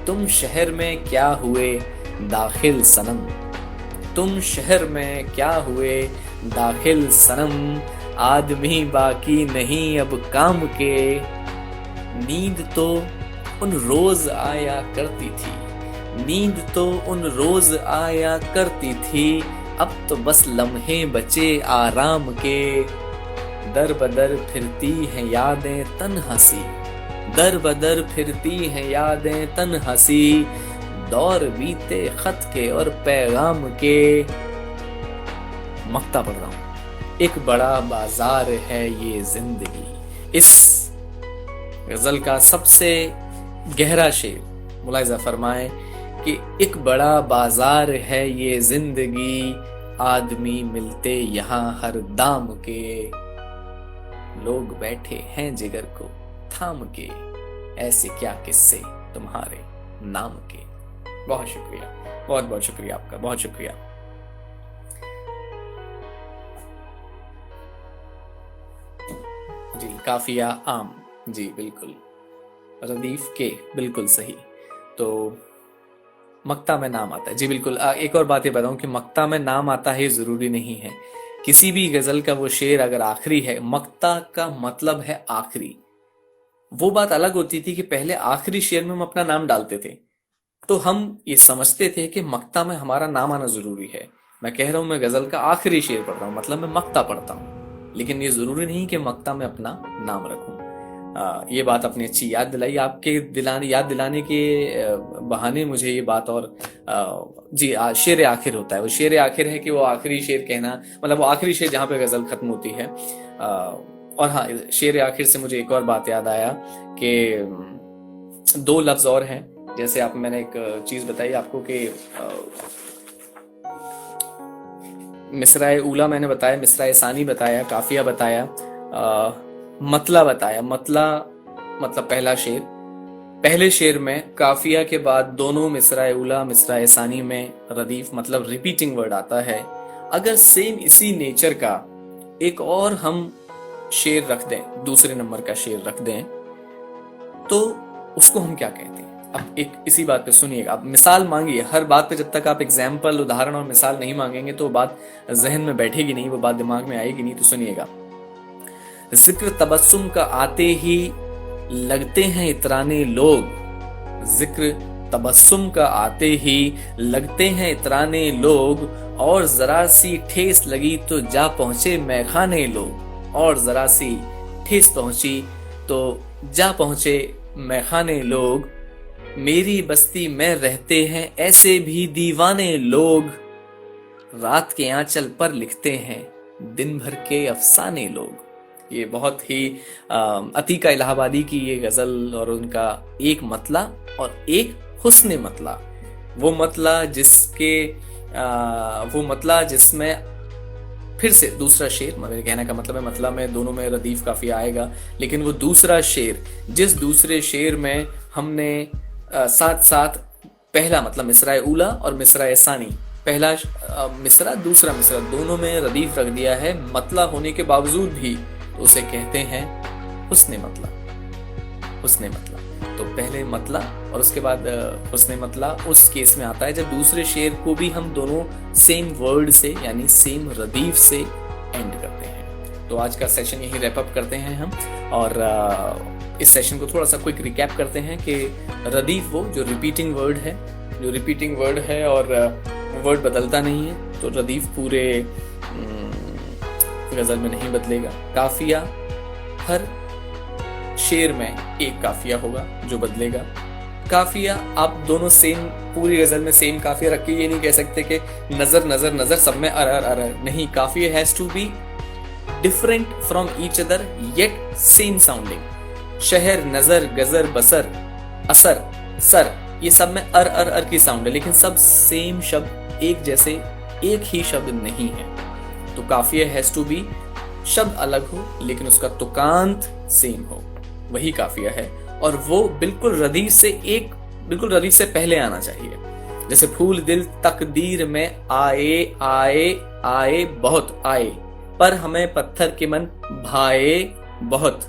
तुम शहर में क्या हुए दाखिल सनम, तुम शहर में क्या हुए दाखिल सनम, आदमी बाकी नहीं अब काम के, नींद तो उन रोज आया करती थी, नींद तो उन रोज आया करती थी, अब तो बस लम्हे बचे आराम के, दर बदर फिरती हैं यादें तन्हा सी, दर बदर फिरती हैं यादें तन्हा सी, दौर बीते खत के और पैगाम के। मक्ता पढ़ रहा हूं। एक बड़ा बाजार है ये जिंदगी। इस गजल का सबसे गहरा शेर मुलाहिजा फरमाएं कि एक बड़ा बाजार है ये जिंदगी, आदमी मिलते यहाँ हर दाम के, लोग बैठे हैं जिगर को थाम के, ऐसे क्या किस्से तुम्हारे नाम के। बहुत शुक्रिया, बहुत बहुत शुक्रिया आपका, बहुत शुक्रिया। जी, काफिया आम, जी बिल्कुल, रदीफ के बिल्कुल सही। तो मक्ता में नाम आता है, जी बिल्कुल। एक और बात ये बताऊं कि मक्ता में नाम आता है जरूरी नहीं है। किसी भी गजल का वो शेर अगर आखिरी है, मक्ता का मतलब है आखिरी। वो बात अलग होती थी कि पहले आखिरी शेर में हम अपना नाम डालते थे, तो हम ये समझते थे कि मक्ता में हमारा नाम आना जरूरी है। मैं कह रहा हूं मैं गजल का आखिरी शेर पढ़ रहा हूं, मतलब मैं मक्ता पढ़ता हूं, लेकिन ये जरूरी नहीं कि मक्ता में अपना नाम रखूं। ये बात अपनी अच्छी याद दिलाई, आपके याद दिलाने के बहाने मुझे ये बात और जी शेर आखिर होता है। वो शेर आखिर है कि वो आखिरी शेर कहना, मतलब वो आखिरी शेर जहाँ पे गजल खत्म होती है। और हाँ, शेर आखिर से मुझे एक और बात याद आया कि दो लफ्ज और हैं। जैसे आप, मैंने एक चीज बताई आपको कि मिसराए उला मैंने बताया, मिसराए सानी बताया, काफिया बताया, मतला बताया। मतला मतलब पहला शेर। पहले शेर में काफिया के बाद दोनों मिसराए उला मिसराए सानी में रदीफ मतलब रिपीटिंग वर्ड आता है। अगर सेम इसी नेचर का एक और हम शेर रख दें, दूसरे नंबर का शेर रख दें, तो उसको हम क्या कहते हैं? अब एक इसी बात पे सुनिएगा, आप मिसाल मांगिए हर बात पे। जब तक आप एग्जाम्पल, उदाहरण और मिसाल नहीं मांगेंगे तो बात जहन में बैठेगी नहीं, वो बात दिमाग में आएगी नहीं। तो सुनिएगा। जिक्र तबस्सुम का आते ही लगते हैं इतराने लोग, जिक्र तबस्सुम का आते ही लगते हैं इतराने लोग, और जरा सी ठेस लगी तो जा पहुंचे मैखाने लोग, और जरा सी ठेस पहुंची तो जा पहुंचे मैखाने लोग, मेरी बस्ती में रहते हैं ऐसे भी दीवाने लोग, रात के आंचल पर लिखते हैं दिन भर के अफसाने लोग। ये बहुत ही अतीका इलाहाबादी की ये गजल, और उनका एक मतला और एक हुस्न मतला। वो मतला जिसमें फिर से दूसरा शेर, मेरे कहने का मतलब है मतला में दोनों में रदीफ काफिया आएगा, लेकिन वो दूसरा शेर, जिस दूसरे शेर में हमने साथ साथ पहला मतलब मिसराए उला और मिसराए सानी, पहला मिसरा दूसरा मिसरा, दोनों में रदीफ रख दिया है मतला होने के बावजूद भी, तो उसे कहते हैं हुस्न मतला। हुस्न मतला तो पहले मतला और उसके बाद हुस्न मतला उस केस में आता है जब दूसरे शेर को भी हम दोनों सेम वर्ड से यानी सेम रदीफ से एंड करते हैं। तो आज का सेशन यही रैप अप करते हैं हम, और इस सेशन को थोड़ा सा क्विक रिकैप करते हैं कि रदीफ वो जो रिपीटिंग वर्ड है, जो रिपीटिंग वर्ड है और वर्ड बदलता नहीं है, तो रदीफ पूरे गजल में नहीं बदलेगा। काफिया, हर शेर में एक काफिया होगा जो बदलेगा। काफिया आप दोनों सेम, पूरी गजल में सेम काफिया रख के ये नहीं कह सकते कि नजर नजर नजर सब में अरर अरर, नहीं, काफिया has to be different from each other yet same sounding. शहर, नजर, गजर, बसर, असर, सर, ये सब में अर अर की साउंड है, लेकिन सब सेम शब्द, एक जैसे, एक ही शब्द नहीं है। तो काफिया हैज टू बी, शब्द अलग हो लेकिन उसका तुकांत सेम हो, वही काफिया है। और वो बिल्कुल रदीफ से पहले आना चाहिए। जैसे फूल दिल तकदीर में आए आए आए बहुत आए, पर हमें पत्थर के मन भाए बहुत।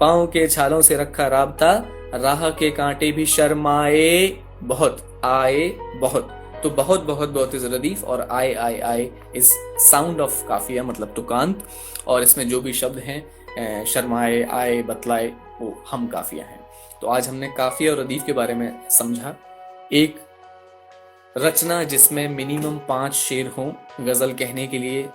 पाँव के छालों से रखा राबता, राह के कांटे भी शर्माए बहुत, आए बहुत। तो बहुत बहुत बहुत इज रदीफ, और आए आए आए इज साउंड ऑफ काफिया, मतलब तुकांत। और इसमें जो भी शब्द हैं, शर्माए, आए, बतलाए, वो हम काफिया हैं। तो आज हमने काफिया और रदीफ के बारे में समझा। एक रचना जिसमें मिनिमम 5 शेर हों, गजल कहने के लिए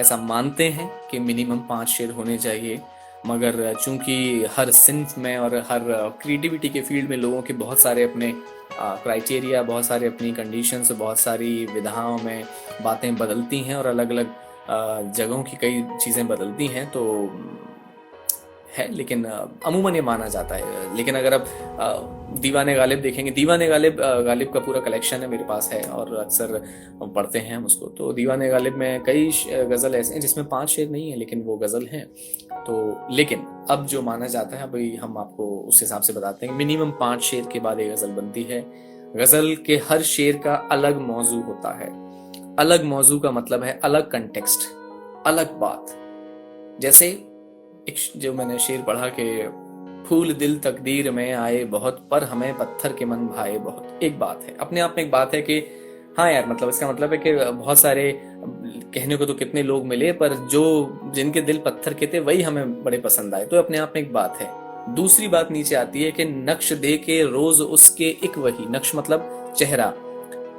ऐसा मानते हैं कि मिनिमम 5 शेर होने चाहिए, मगर चूंकि हर सिंफ में और हर क्रिएटिविटी के फील्ड में लोगों के बहुत सारे अपने क्राइटेरिया, बहुत सारे अपनी कंडीशंस, बहुत सारी विधाओं में बातें बदलती हैं और अलग अलग जगहों की कई चीज़ें बदलती हैं, तो है, लेकिन अमूमन ये माना जाता है। लेकिन अगर आप दीवाने गालिब देखेंगे, दीवाने गालिब का पूरा कलेक्शन है मेरे पास है और अक्सर पढ़ते हैं हम उसको, तो दीवाने गालिब में कई गज़ल ऐसे हैं जिसमें 5 शेर नहीं है लेकिन वो गज़ल हैं। तो लेकिन अब जो माना जाता है, अभी हम आपको उस हिसाब से बताते हैं, मिनिमम 5 शेर के बाद एक गज़ल बनती है। गज़ल के हर शेर का अलग मौजू होता है। अलग मौजू का मतलब है अलग कंटेक्स्ट, अलग बात। जैसे एक जो मैंने शेर पढ़ा कि फूल दिल तकदीर में आए बहुत, पर हमें पत्थर के मन भाए बहुत, एक बात है, अपने आप में एक बात है कि हाँ यार, मतलब इसका मतलब है कि बहुत सारे कहने को तो कितने लोग मिले, पर जो जिनके दिल पत्थर के थे वही हमें बड़े पसंद आए, तो अपने आप में एक बात है। दूसरी बात नीचे आती है कि नक्श देखे रोज उसके एक वही, नक्श मतलब चेहरा,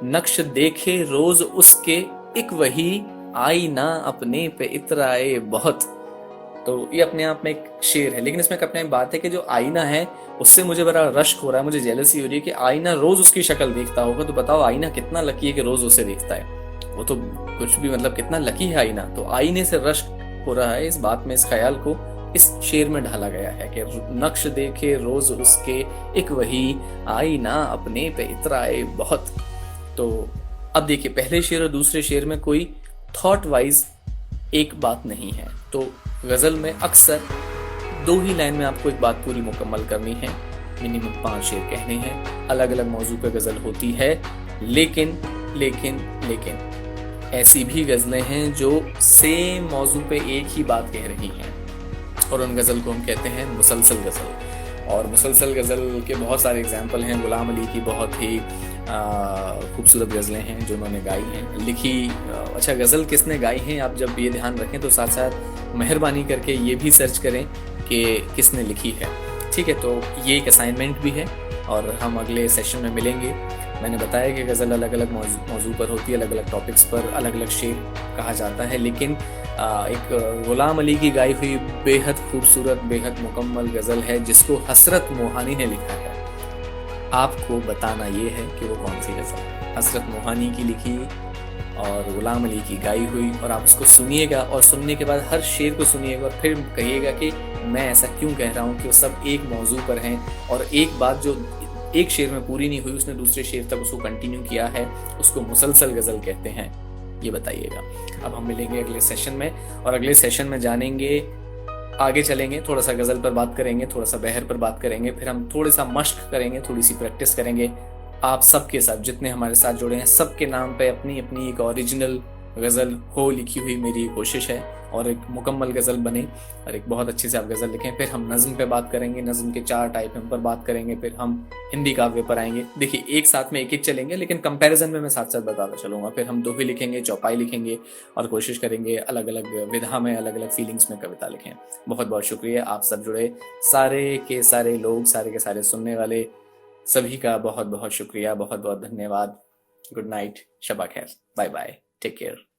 नक्श देखे रोज उसके एक वही, आई ना अपने पे इतराए बहुत। तो ये अपने आप में एक शेर है, लेकिन इसमें एक अपने आप बात है कि जो आईना है उससे मुझे बड़ा रश्क हो रहा है, मुझे जेलसी हो रही है कि आईना रोज उसकी शक्ल देखता होगा, तो बताओ आईना कितना लकी है कि रोज उसे देखता है, वो तो कुछ भी, मतलब कितना लकी है आईना। तो आईने से रश्क हो रहा है, इस बात में, इस ख्याल को इस शेर में ढाला गया है कि नक्श देखे रोज उसके एक वही, आईना अपने पे इतराए बहुत। तो अब देखिए, पहले शेर और दूसरे शेर में कोई थॉट वाइज एक बात नहीं है, तो गजल में अक्सर 2 ही लाइन में आपको एक बात पूरी मुकम्मल करनी है, मिनिमम 5 शेर कहने हैं। अलग अलग मौजू पे गजल होती है, लेकिन लेकिन लेकिन ऐसी भी गजलें हैं जो सेम मौजू पे एक ही बात कह रही हैं, और उन गजल को हम कहते हैं मुसलसल गजल। और मुसलसल गजल के बहुत सारे एग्जाम्पल हैं। गुलाम अली की बहुत ही खूबसूरत गज़लें हैं जो उन्होंने गाई हैं, लिखी। अच्छा, गज़ल किसने गाई हैं, आप जब ये ध्यान रखें तो साथ साथ मेहरबानी करके ये भी सर्च करें कि किसने लिखी है, ठीक है। तो ये एक असाइनमेंट भी है और हम अगले सेशन में मिलेंगे। मैंने बताया कि गज़ल अलग अलग मौजू पर होती है, अलग अलग टॉपिक्स पर अलग अलग शेर कहा जाता है, लेकिन एक गुलाम अली की गाई हुई बेहद खूबसूरत, बेहद मुकम्मल गज़ल है जिसको हसरत मोहानी ने लिखा है। आपको बताना ये है कि वो कौन सी गज़ल है। हसरत मोहानी की लिखी और गुलाम अली की गाई हुई, और आप उसको सुनिएगा और सुनने के बाद हर शेर को सुनिएगा और फिर कहिएगा कि मैं ऐसा क्यों कह रहा हूँ कि वो सब एक मौजू पर हैं, और एक बात जो एक शेर में पूरी नहीं हुई उसने दूसरे शेर तक उसको कंटिन्यू किया है, उसको मुसलसल गज़ल कहते हैं, ये बताइएगा। अब हम मिलेंगे अगले सेशन में, और अगले सेशन में जानेंगे, आगे चलेंगे, थोड़ा सा गज़ल पर बात करेंगे, थोड़ा सा बहर पर बात करेंगे, फिर हम थोड़ा सा मश्क करेंगे, थोड़ी सी प्रैक्टिस करेंगे। आप सबके साथ, जितने हमारे साथ जुड़े हैं, सबके नाम पे अपनी अपनी एक ओरिजिनल गज़ल हो लिखी हुई मेरी कोशिश है, और एक मुकम्मल गज़ल बने और एक बहुत अच्छे से आप गज़ल लिखें। फिर हम नज़्म पे बात करेंगे, नज़्म के 4 टाइप हम पर बात करेंगे, फिर हम हिंदी काव्य पर आएंगे। देखिए, एक साथ में एक एक चलेंगे, लेकिन कंपैरिजन में मैं साथ साथ बताता चलूँगा। फिर हम दोहे लिखेंगे, चौपाई लिखेंगे, और कोशिश करेंगे अलग अलग विधा में, अलग अलग फीलिंग्स में कविता लिखें। बहुत बहुत शुक्रिया, आप सब जुड़े, सारे के सारे लोग, सारे के सारे सुनने वाले, सभी का बहुत बहुत शुक्रिया, बहुत बहुत धन्यवाद। गुड नाइट, शबा खैर, बाय बाय, टेक केयर।